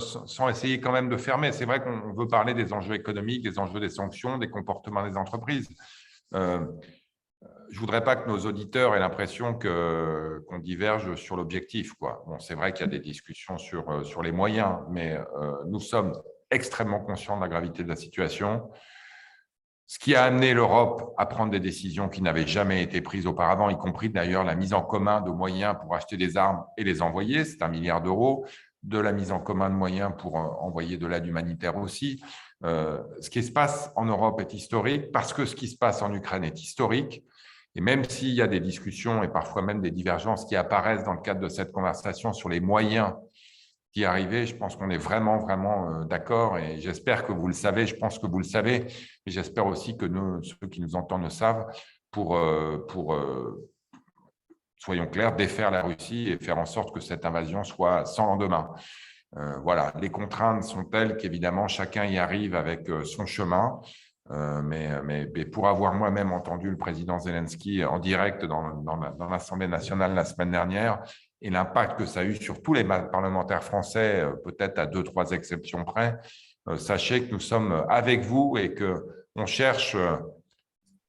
essayer quand même de fermer. C'est vrai qu'on veut parler des enjeux économiques, des enjeux des sanctions, des comportements des entreprises. Je ne voudrais pas que nos auditeurs aient l'impression qu'on diverge sur l'objectif, quoi. Bon, c'est vrai qu'il y a des discussions sur les moyens, mais nous sommes extrêmement conscients de la gravité de la situation. Ce qui a amené l'Europe à prendre des décisions qui n'avaient jamais été prises auparavant, y compris d'ailleurs la mise en commun de moyens pour acheter des armes et les envoyer, c'est 1 milliard d'euros, de la mise en commun de moyens pour envoyer de l'aide humanitaire aussi. Ce qui se passe en Europe est historique parce que ce qui se passe en Ukraine est historique. Et même s'il y a des discussions et parfois même des divergences qui apparaissent dans le cadre de cette conversation sur les moyens d'y arriver, je pense qu'on est vraiment d'accord et j'espère que vous le savez, je pense que vous le savez, et j'espère aussi que ceux qui nous entendent le savent, pour soyons clairs, défaire la Russie et faire en sorte que cette invasion soit sans lendemain. Voilà, les contraintes sont telles qu'évidemment chacun y arrive avec son chemin, mais pour avoir moi-même entendu le président Zelensky en direct dans l'Assemblée nationale la semaine dernière, et l'impact que ça a eu sur tous les parlementaires français, peut-être à 2-3 exceptions près, sachez que nous sommes avec vous et qu'on cherche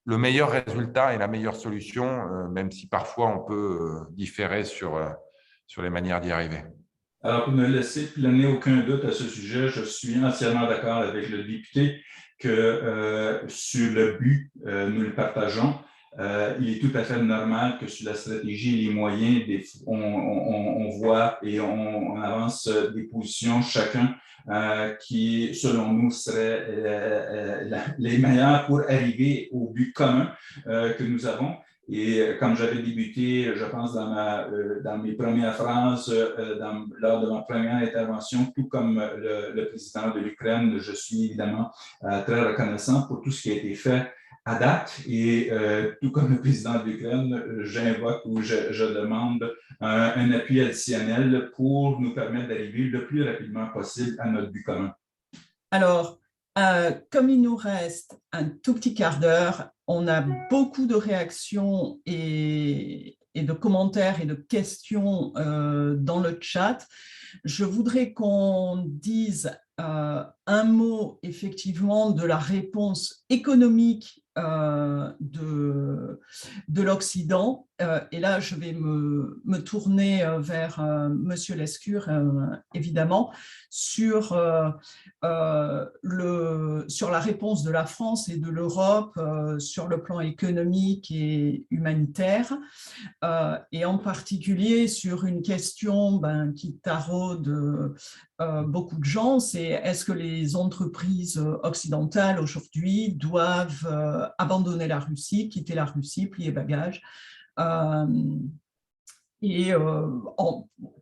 le meilleur résultat et la meilleure solution, même si parfois on peut différer sur les manières d'y arriver. Alors, pour ne laisser planer aucun doute à ce sujet, je suis entièrement d'accord avec le député que sur le but, nous le partageons. Il est tout à fait normal que sur la stratégie et les moyens, on voit et on avance des positions chacun qui, selon nous, seraient les meilleures pour arriver au but commun que nous avons. Et comme j'avais débuté, je pense, dans mes premières phrases, lors de ma première intervention, tout comme le président de l'Ukraine, je suis évidemment très reconnaissant pour tout ce qui a été fait à date. Et tout comme le président de l'Ukraine, j'invoque ou je demande un appui additionnel pour nous permettre d'arriver le plus rapidement possible à notre but commun. Alors, comme il nous reste un tout petit quart d'heure, on a beaucoup de réactions et de commentaires et de questions dans le chat. Je voudrais qu'on dise un mot effectivement de la réponse économique de l'Occident. Et là, je vais me tourner vers Monsieur Lescure, évidemment, sur la réponse de la France et de l'Europe sur le plan économique et humanitaire, et en particulier sur une question qui taraude beaucoup de gens, c'est est-ce que les entreprises occidentales aujourd'hui doivent abandonner la Russie, quitter la Russie, plier bagages, et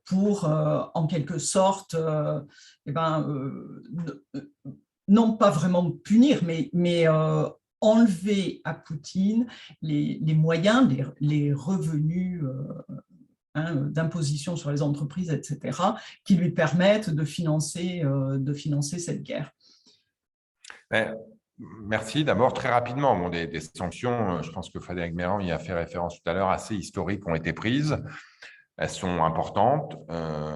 pour, en quelque sorte, non pas vraiment punir, mais enlever à Poutine les moyens, les revenus d'imposition sur les entreprises, etc., qui lui permettent de financer cette guerre. Merci. D'abord, très rapidement, bon, des sanctions, je pense que Frédéric Meyran y a fait référence tout à l'heure, assez historiques ont été prises. Elles sont importantes.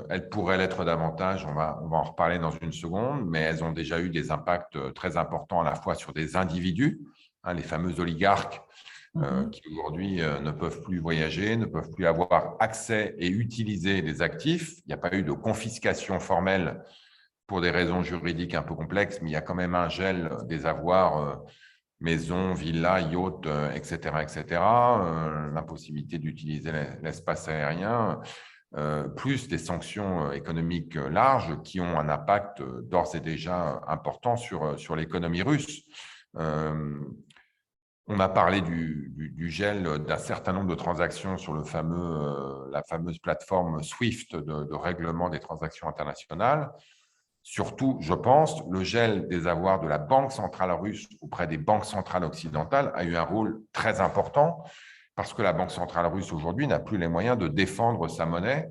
Elles pourraient l'être davantage, on va en reparler dans une seconde, mais elles ont déjà eu des impacts très importants à la fois sur des individus, les fameux oligarques qui aujourd'hui ne peuvent plus voyager, ne peuvent plus avoir accès et utiliser des actifs. Il n'y a pas eu de confiscation formelle pour des raisons juridiques un peu complexes, mais il y a quand même un gel des avoirs, maisons, villas, yachts, etc., etc., l'impossibilité d'utiliser l'espace aérien, plus des sanctions économiques larges qui ont un impact d'ores et déjà important sur l'économie russe. On a parlé du gel d'un certain nombre de transactions sur la fameuse plateforme SWIFT de règlement des transactions internationales. Surtout, je pense, le gel des avoirs de la Banque centrale russe auprès des banques centrales occidentales a eu un rôle très important parce que la Banque centrale russe aujourd'hui n'a plus les moyens de défendre sa monnaie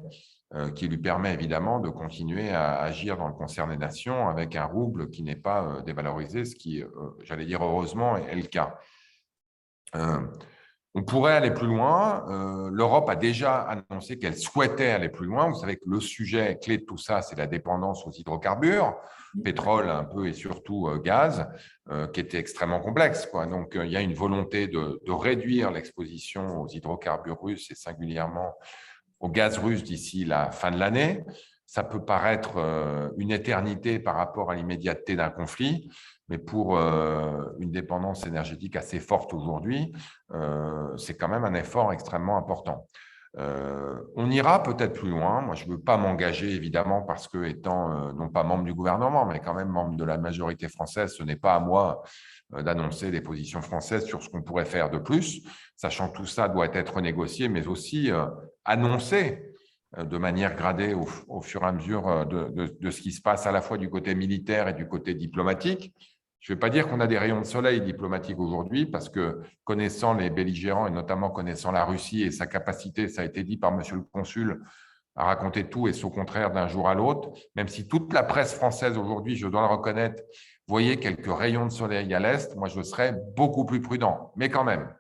qui lui permet évidemment de continuer à agir dans le concert des nations avec un rouble qui n'est pas dévalorisé, ce qui, j'allais dire heureusement, est le cas. On pourrait aller plus loin. L'Europe a déjà annoncé qu'elle souhaitait aller plus loin. Vous savez que le sujet clé de tout ça, c'est la dépendance aux hydrocarbures, pétrole un peu et surtout gaz, qui était extrêmement complexe, quoi. Donc, il y a une volonté de réduire l'exposition aux hydrocarbures russes et singulièrement au gaz russe d'ici la fin de l'année. Ça peut paraître une éternité par rapport à l'immédiateté d'un conflit, mais pour une dépendance énergétique assez forte aujourd'hui, c'est quand même un effort extrêmement important. On ira peut-être plus loin. Moi, je ne veux pas m'engager, évidemment, parce que, étant non pas membre du gouvernement, mais quand même membre de la majorité française, ce n'est pas à moi d'annoncer des positions françaises sur ce qu'on pourrait faire de plus, sachant que tout ça doit être négocié, mais aussi annoncé de manière gradée au fur et à mesure de ce qui se passe à la fois du côté militaire et du côté diplomatique. Je ne vais pas dire qu'on a des rayons de soleil diplomatiques aujourd'hui, parce que connaissant les belligérants et notamment connaissant la Russie et sa capacité, ça a été dit par monsieur le consul, à raconter tout et au contraire d'un jour à l'autre, même si toute la presse française aujourd'hui, je dois le reconnaître, voyait quelques rayons de soleil à l'Est, moi je serais beaucoup plus prudent. Mais quand même,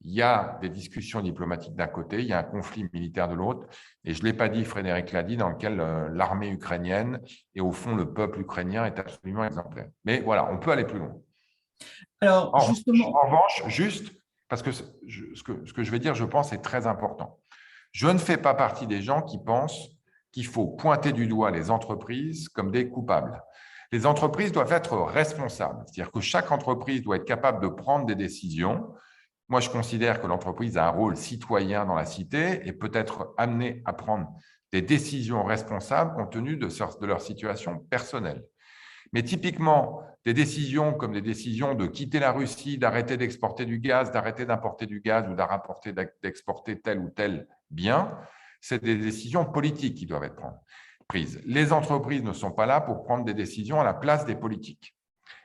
il y a des discussions diplomatiques d'un côté, il y a un conflit militaire de l'autre, et je ne l'ai pas dit, Frédéric l'a dit, dans lequel l'armée ukrainienne et au fond le peuple ukrainien est absolument exemplaire. Mais voilà, on peut aller plus loin. Alors, justement… En revanche, juste, parce que ce que je vais dire, je pense, est très important. Je ne fais pas partie des gens qui pensent qu'il faut pointer du doigt les entreprises comme des coupables. Les entreprises doivent être responsables, c'est-à-dire que chaque entreprise doit être capable de prendre des décisions. Moi, je considère que l'entreprise a un rôle citoyen dans la cité et peut être amenée à prendre des décisions responsables compte tenu de leur situation personnelle. Mais typiquement, des décisions comme des décisions de quitter la Russie, d'arrêter d'exporter du gaz, d'arrêter d'importer du gaz ou d'exporter tel ou tel bien, c'est des décisions politiques qui doivent être prises. Les entreprises ne sont pas là pour prendre des décisions à la place des politiques.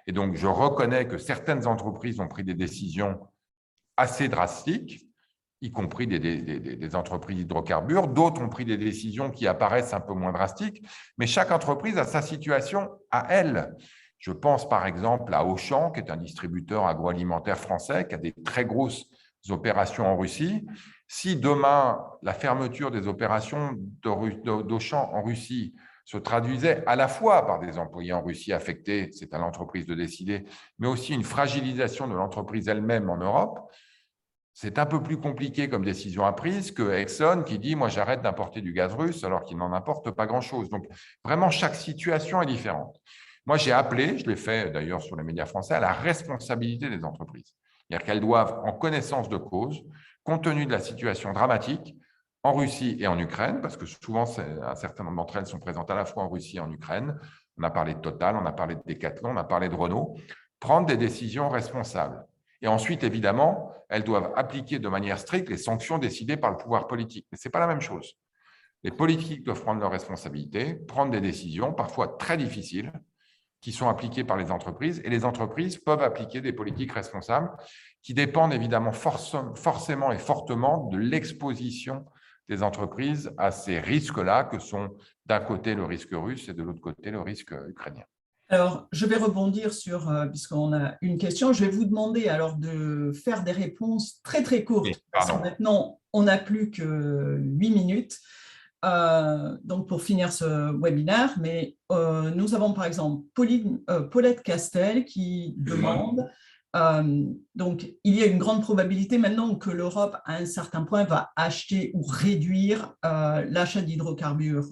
Et donc, je reconnais que certaines entreprises ont pris des décisions assez drastiques, y compris des entreprises d'hydrocarbures. D'autres ont pris des décisions qui apparaissent un peu moins drastiques, mais chaque entreprise a sa situation à elle. Je pense par exemple à Auchan, qui est un distributeur agroalimentaire français, qui a des très grosses opérations en Russie. Si demain, la fermeture des opérations d'Auchan en Russie se traduisait à la fois par des employés en Russie affectés, c'est à l'entreprise de décider, mais aussi une fragilisation de l'entreprise elle-même en Europe. C'est un peu plus compliqué comme décision à prise que Exxon qui dit « moi j'arrête d'importer du gaz russe » alors qu'il n'en importe pas grand-chose. Donc vraiment, chaque situation est différente. Moi, j'ai appelé, je l'ai fait d'ailleurs sur les médias français, à la responsabilité des entreprises. C'est-à-dire qu'elles doivent, en connaissance de cause, compte tenu de la situation dramatique, en Russie et en Ukraine, parce que souvent, un certain nombre d'entre elles sont présentes à la fois en Russie et en Ukraine. On a parlé de Total, on a parlé de Decathlon, on a parlé de Renault. Prendre des décisions responsables. Et ensuite, évidemment, elles doivent appliquer de manière stricte les sanctions décidées par le pouvoir politique. Mais ce n'est pas la même chose. Les politiques doivent prendre leurs responsabilités, prendre des décisions, parfois très difficiles, qui sont appliquées par les entreprises. Et les entreprises peuvent appliquer des politiques responsables qui dépendent évidemment forcément et fortement de l'exposition des entreprises à ces risques-là, que sont d'un côté le risque russe et de l'autre côté le risque ukrainien. Alors, je vais rebondir sur, puisqu'on a une question, je vais vous demander alors de faire des réponses très très courtes, Oui, parce que maintenant, on n'a plus que 8 minutes. Donc, pour finir ce webinaire, mais nous avons par exemple Paulette Castel qui demande, donc il y a une grande probabilité maintenant que l'Europe à un certain point va acheter ou réduire l'achat d'hydrocarbures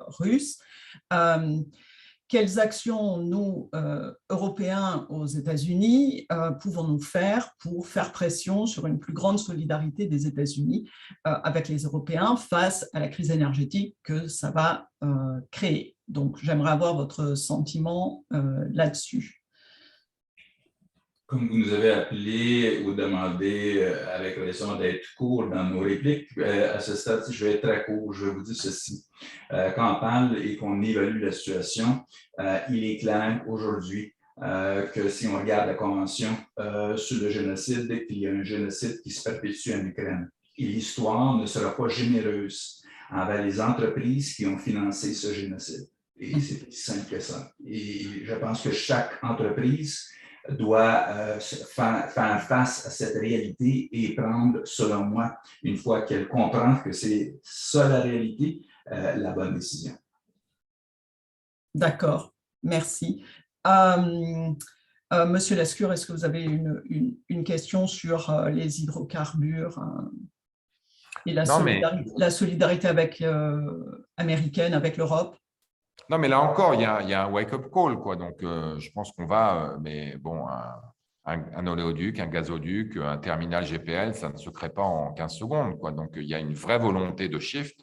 russes. Quelles actions nous, Européens aux États-Unis, pouvons-nous faire pour faire pression sur une plus grande solidarité des États-Unis avec les Européens face à la crise énergétique que ça va créer? Donc, j'aimerais avoir votre sentiment là-dessus. Comme vous nous avez appelé ou demandé avec raison d'être court dans nos répliques, à ce stade, je vais être très court. Je vais vous dire ceci. Quand on parle et qu'on évalue la situation, il est clair aujourd'hui que si on regarde la Convention sur le génocide, il y a un génocide qui se perpétue en Ukraine. Et l'histoire ne sera pas généreuse envers les entreprises qui ont financé ce génocide. Et c'est aussi simple que ça. Et je pense que chaque entreprise doit faire face à cette réalité et prendre, selon moi, une fois qu'elle comprend que c'est ça la réalité, la bonne décision. D'accord, merci. Monsieur Lescure, est-ce que vous avez une question sur les hydrocarbures et la solidarité avec, américaine avec l'Europe? Non, mais là encore, il y a un wake-up call, quoi. Donc, je pense qu'on va, mais bon, un oléoduc, un gazoduc, un terminal GPL, ça ne se crée pas en 15 secondes, quoi. Donc, il y a une vraie volonté de shift.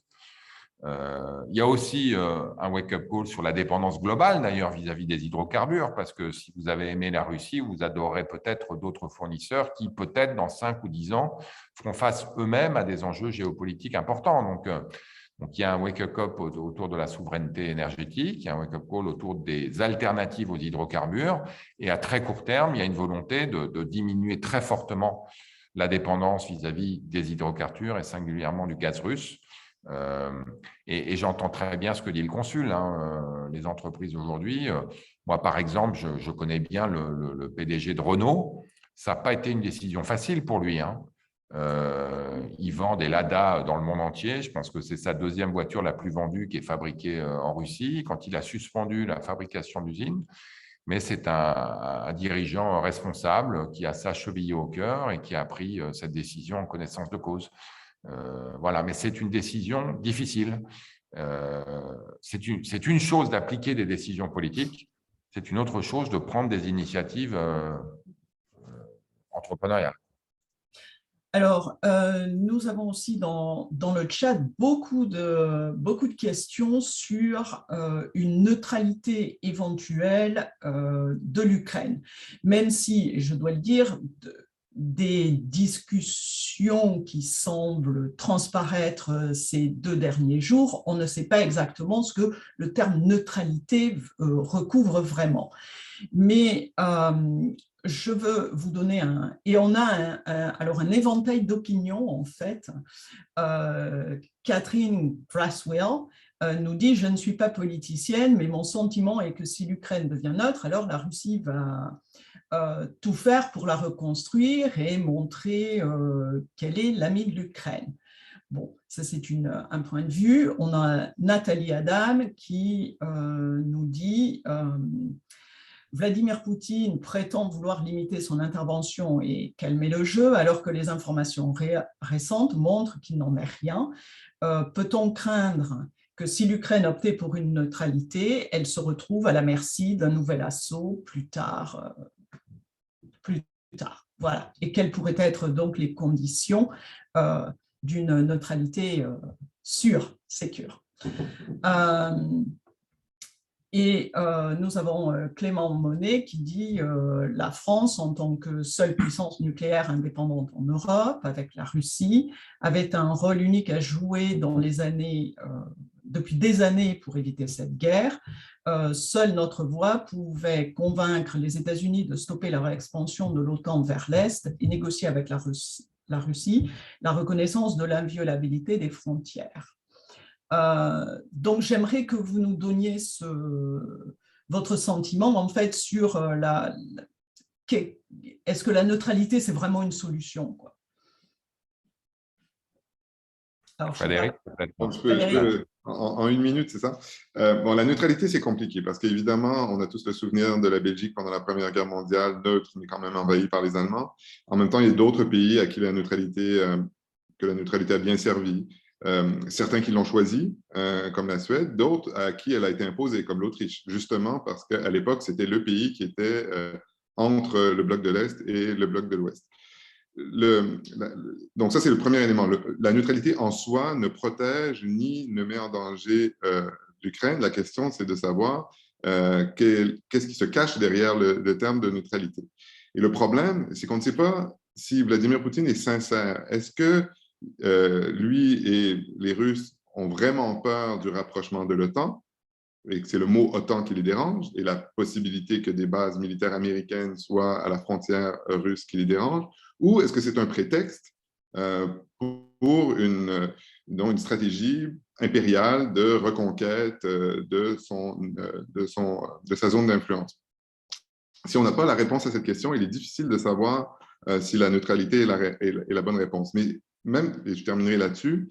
Il y a aussi un wake-up call sur la dépendance globale, d'ailleurs, vis-à-vis des hydrocarbures, parce que si vous avez aimé la Russie, vous adorez peut-être d'autres fournisseurs qui, peut-être, dans 5 ou 10 ans, feront face eux-mêmes à des enjeux géopolitiques importants. Donc, il y a un wake-up call autour de la souveraineté énergétique, il y a un wake-up call autour des alternatives aux hydrocarbures, et à très court terme, il y a une volonté de diminuer très fortement la dépendance vis-à-vis des hydrocarbures et singulièrement du gaz russe. Et j'entends très bien ce que dit le consul, hein, les entreprises aujourd'hui. Moi, par exemple, je connais bien le PDG de Renault. Ça n'a pas été une décision facile pour lui, hein. Il vend des Lada dans le monde entier. Je pense que c'est sa deuxième voiture la plus vendue qui est fabriquée en Russie. Quand il a suspendu la fabrication d'usines, mais c'est un dirigeant responsable qui a ça chevillé au cœur et qui a pris cette décision en connaissance de cause. Voilà, mais c'est une décision difficile. C'est une chose d'appliquer des décisions politiques, c'est une autre chose de prendre des initiatives entrepreneuriales. Alors, nous avons aussi dans le chat beaucoup de questions sur une neutralité éventuelle de l'Ukraine, même si, je dois le dire, des discussions qui semblent transparaître ces 2 derniers jours, on ne sait pas exactement ce que le terme neutralité recouvre vraiment. Mais je veux vous donner et on a alors un éventail d'opinions en fait. Catherine Braswell nous dit « Je ne suis pas politicienne, mais mon sentiment est que si l'Ukraine devient neutre, alors la Russie va tout faire pour la reconstruire et montrer qu'elle est l'amie de l'Ukraine. » Bon, ça c'est un point de vue. On a Nathalie Adam qui nous dit Vladimir Poutine prétend vouloir limiter son intervention et calmer le jeu, alors que les informations récentes montrent qu'il n'en est rien. Peut-on craindre que si l'Ukraine optait pour une neutralité, elle se retrouve à la merci d'un nouvel assaut plus tard. Voilà. Et quelles pourraient être donc les conditions d'une neutralité sûre, sécure. Et nous avons Clément Monet qui dit la France, en tant que seule puissance nucléaire indépendante en Europe, avec la Russie, avait un rôle unique à jouer dans les années, depuis des années pour éviter cette guerre. Seule notre voie pouvait convaincre les États-Unis de stopper leur expansion de l'OTAN vers l'Est et négocier avec la Russie la reconnaissance de l'inviolabilité des frontières. Donc, j'aimerais que vous nous donniez votre sentiment en fait sur est-ce que la neutralité c'est vraiment une solution, quoi. Alors, Frédéric, en une minute, c'est ça? Bon, la neutralité, c'est compliqué parce qu'évidemment, on a tous le souvenir de la Belgique pendant la Première Guerre mondiale, neutre, mais quand même envahie par les Allemands. En même temps, il y a d'autres pays à qui la neutralité a bien servi. Certains qui l'ont choisi, comme la Suède, d'autres à qui elle a été imposée, comme l'Autriche, justement parce qu'à l'époque, c'était le pays qui était entre le bloc de l'Est et le bloc de l'Ouest. Donc ça, c'est le premier élément. La neutralité en soi ne protège ni ne met en danger l'Ukraine. La question, c'est de savoir qu'est-ce qui se cache derrière le terme de neutralité. Et le problème, c'est qu'on ne sait pas si Vladimir Poutine est sincère. Est-ce que lui et les Russes ont vraiment peur du rapprochement de l'OTAN, et que c'est le mot OTAN qui les dérange, et la possibilité que des bases militaires américaines soient à la frontière russe qui les dérange, ou est-ce que c'est un prétexte pour une stratégie impériale de reconquête de sa zone d'influence? Si on n'a pas la réponse à cette question, il est difficile de savoir si la neutralité est la bonne réponse. Mais même, et je terminerai là-dessus,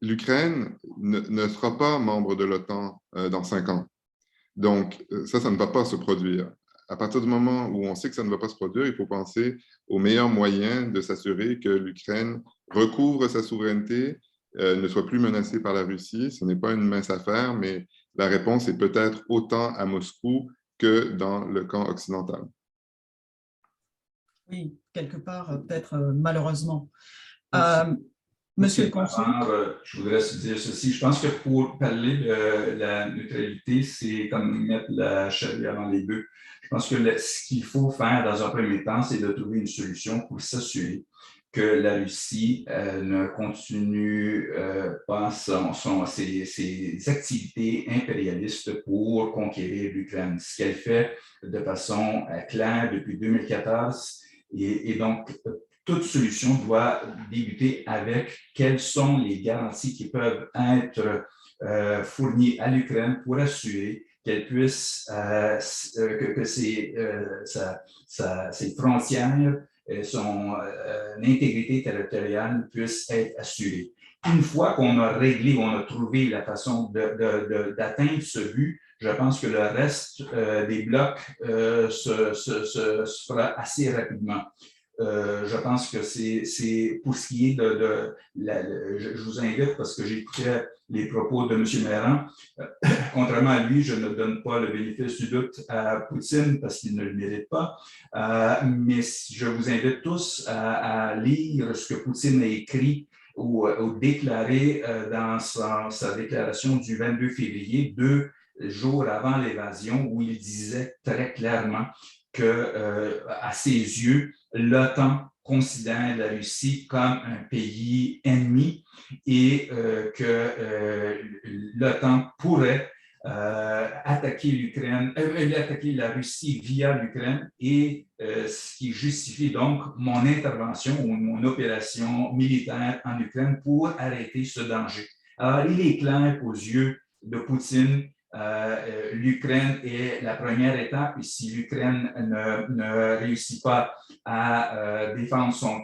l'Ukraine ne sera pas membre de l'OTAN dans 5 ans. Donc, ça ne va pas se produire. À partir du moment où on sait que ça ne va pas se produire, il faut penser au meilleur moyen de s'assurer que l'Ukraine recouvre sa souveraineté, ne soit plus menacée par la Russie. Ce n'est pas une mince affaire, mais la réponse est peut-être autant à Moscou que dans le camp occidental. Oui, quelque part, peut-être malheureusement. Monsieur le Consul, je voudrais dire ceci. Je pense que pour parler de la neutralité, c'est comme mettre la charrue avant les bœufs. Je pense que ce qu'il faut faire dans un premier temps, c'est de trouver une solution pour s'assurer que la Russie ne continue pas ses activités impérialistes pour conquérir l'Ukraine. Ce qu'elle fait de façon claire depuis 2014. Et donc, toute solution doit débuter avec quelles sont les garanties qui peuvent être fournies à l'Ukraine pour assurer qu'elle puisse, que ses frontières, son intégrité territoriale puisse être assurée. Une fois qu'on a réglé, on a trouvé la façon d'atteindre ce but, je pense que le reste des blocs se fera assez rapidement. Je pense que c'est pour ce qui est je vous invite, parce que j'écoutais les propos de M. Méran, contrairement à lui, je ne donne pas le bénéfice du doute à Poutine parce qu'il ne le mérite pas, mais je vous invite tous à lire ce que Poutine a écrit ou déclaré dans sa déclaration du 22 février, 2 jours avant l'invasion, où il disait très clairement que, à ses yeux, l'OTAN considère la Russie comme un pays ennemi et que l'OTAN pourrait attaquer l'Ukraine, attaquer la Russie via l'Ukraine et ce qui justifie donc mon intervention ou mon opération militaire en Ukraine pour arrêter ce danger. Alors, il est clair aux yeux de Poutine l'Ukraine est la première étape et si l'Ukraine ne réussit pas à défendre son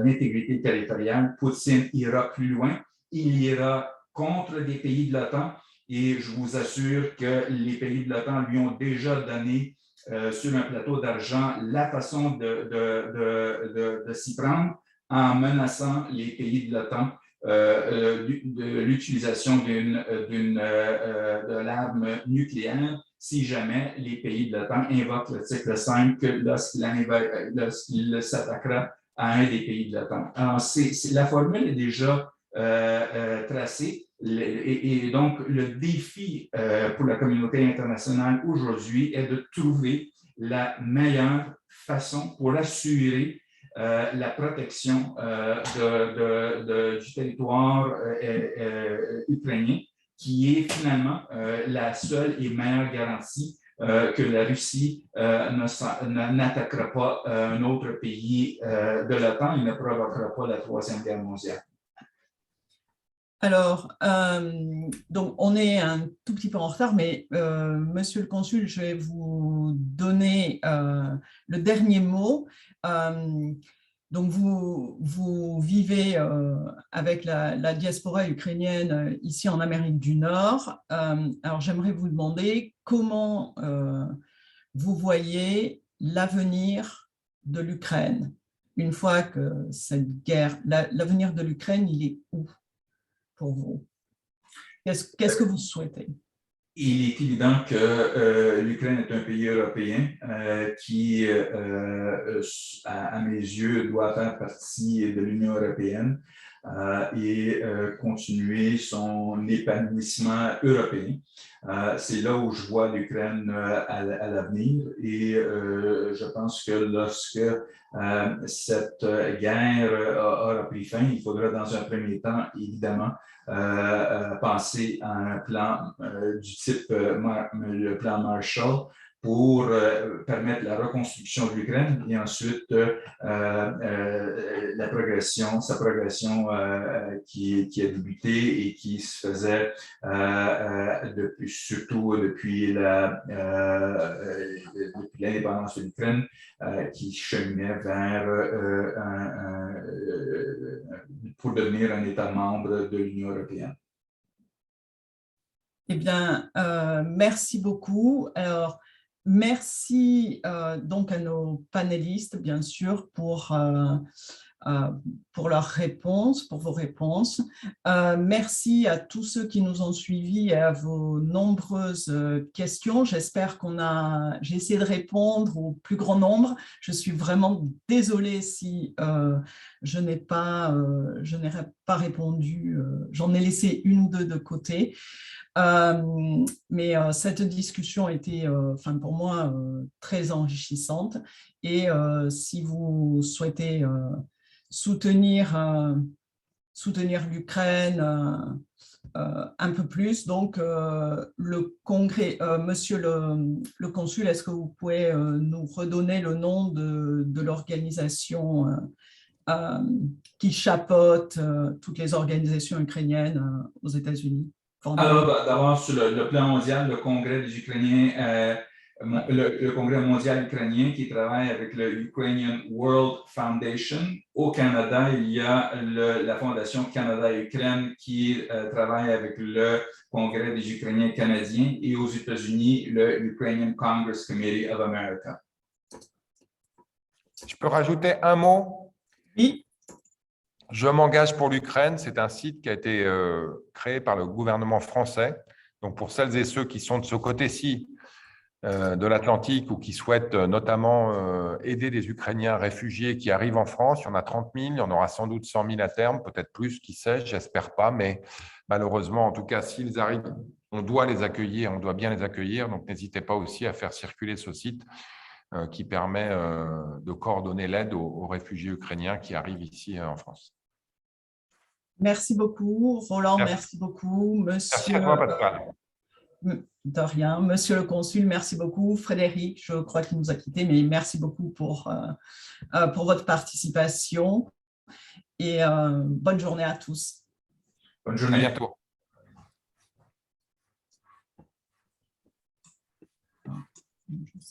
intégrité territoriale, Poutine ira plus loin. Il ira contre des pays de l'OTAN et je vous assure que les pays de l'OTAN lui ont déjà donné sur un plateau d'argent la façon de s'y prendre en menaçant les pays de l'OTAN de l'utilisation de l'arme nucléaire si jamais les pays de l'OTAN invoquent l'article 5 lorsqu'il s'attaquera à un des pays de l'OTAN. Alors, la formule est déjà tracée et donc le défi pour la communauté internationale aujourd'hui est de trouver la meilleure façon pour assurer la protection du territoire ukrainien, qui est finalement la seule et meilleure garantie que la Russie n'attaquera pas un autre pays de l'OTAN et ne provoquera pas la Troisième Guerre mondiale. Alors, donc on est un tout petit peu en retard, mais Monsieur le Consul, je vais vous donner le dernier mot. Donc, vous vivez avec la diaspora ukrainienne ici en Amérique du Nord. Alors, j'aimerais vous demander comment vous voyez l'avenir de l'Ukraine. Une fois que cette guerre, l'avenir de l'Ukraine, il est où pour vous? Qu'est-ce que vous souhaitez? Il est évident que l'Ukraine est un pays européen qui, à mes yeux, doit faire partie de l'Union européenne et continuer son épanouissement européen. C'est là où je vois l'Ukraine à l'avenir et je pense que lorsque cette guerre aura pris fin, il faudra dans un premier temps, évidemment, penser à un plan du type le plan Marshall pour permettre la reconstruction de l'Ukraine et ensuite sa progression qui a débuté et qui se faisait surtout depuis l'indépendance de l'Ukraine qui cheminait vers pour devenir un État membre de l'Union européenne. Eh bien, merci beaucoup. Alors, merci donc à nos panélistes, bien sûr, pour leurs réponses, pour vos réponses. Merci à tous ceux qui nous ont suivis et à vos nombreuses questions. J'espère j'ai essayé de répondre au plus grand nombre. Je suis vraiment désolée si je n'ai pas répondu. J'en ai laissé une ou deux de côté. Mais cette discussion était, pour moi, très enrichissante. Et si vous souhaitez soutenir l'Ukraine un peu plus, donc le congrès, Monsieur le Consul, est-ce que vous pouvez nous redonner le nom de l'organisation qui chapeaute toutes les organisations ukrainiennes aux États-Unis? Alors, d'abord, sur le plan mondial, le Congrès des Ukrainiens, le Congrès mondial ukrainien qui travaille avec le Ukrainian World Foundation. Au Canada, il y a la Fondation Canada-Ukraine qui travaille avec le Congrès des Ukrainiens canadiens et aux États-Unis, le Ukrainian Congress Committee of America. Je peux rajouter un mot? Oui. Je m'engage pour l'Ukraine, c'est un site qui a été créé par le gouvernement français. Donc, pour celles et ceux qui sont de ce côté-ci de l'Atlantique ou qui souhaitent notamment aider des Ukrainiens réfugiés qui arrivent en France, il y en a 30 000, il y en aura sans doute 100 000 à terme, peut-être plus, qui sait, j'espère pas, mais malheureusement, en tout cas, s'ils arrivent, on doit les accueillir, on doit bien les accueillir. Donc, n'hésitez pas aussi à faire circuler ce site qui permet de coordonner l'aide aux réfugiés ukrainiens qui arrivent ici en France. Merci beaucoup, Roland, merci beaucoup. Monsieur, merci à toi, Pascal. De rien. Monsieur le Consul, merci beaucoup. Frédéric, je crois qu'il nous a quittés, mais merci beaucoup pour votre participation et bonne journée à tous. Bonne journée. À bientôt.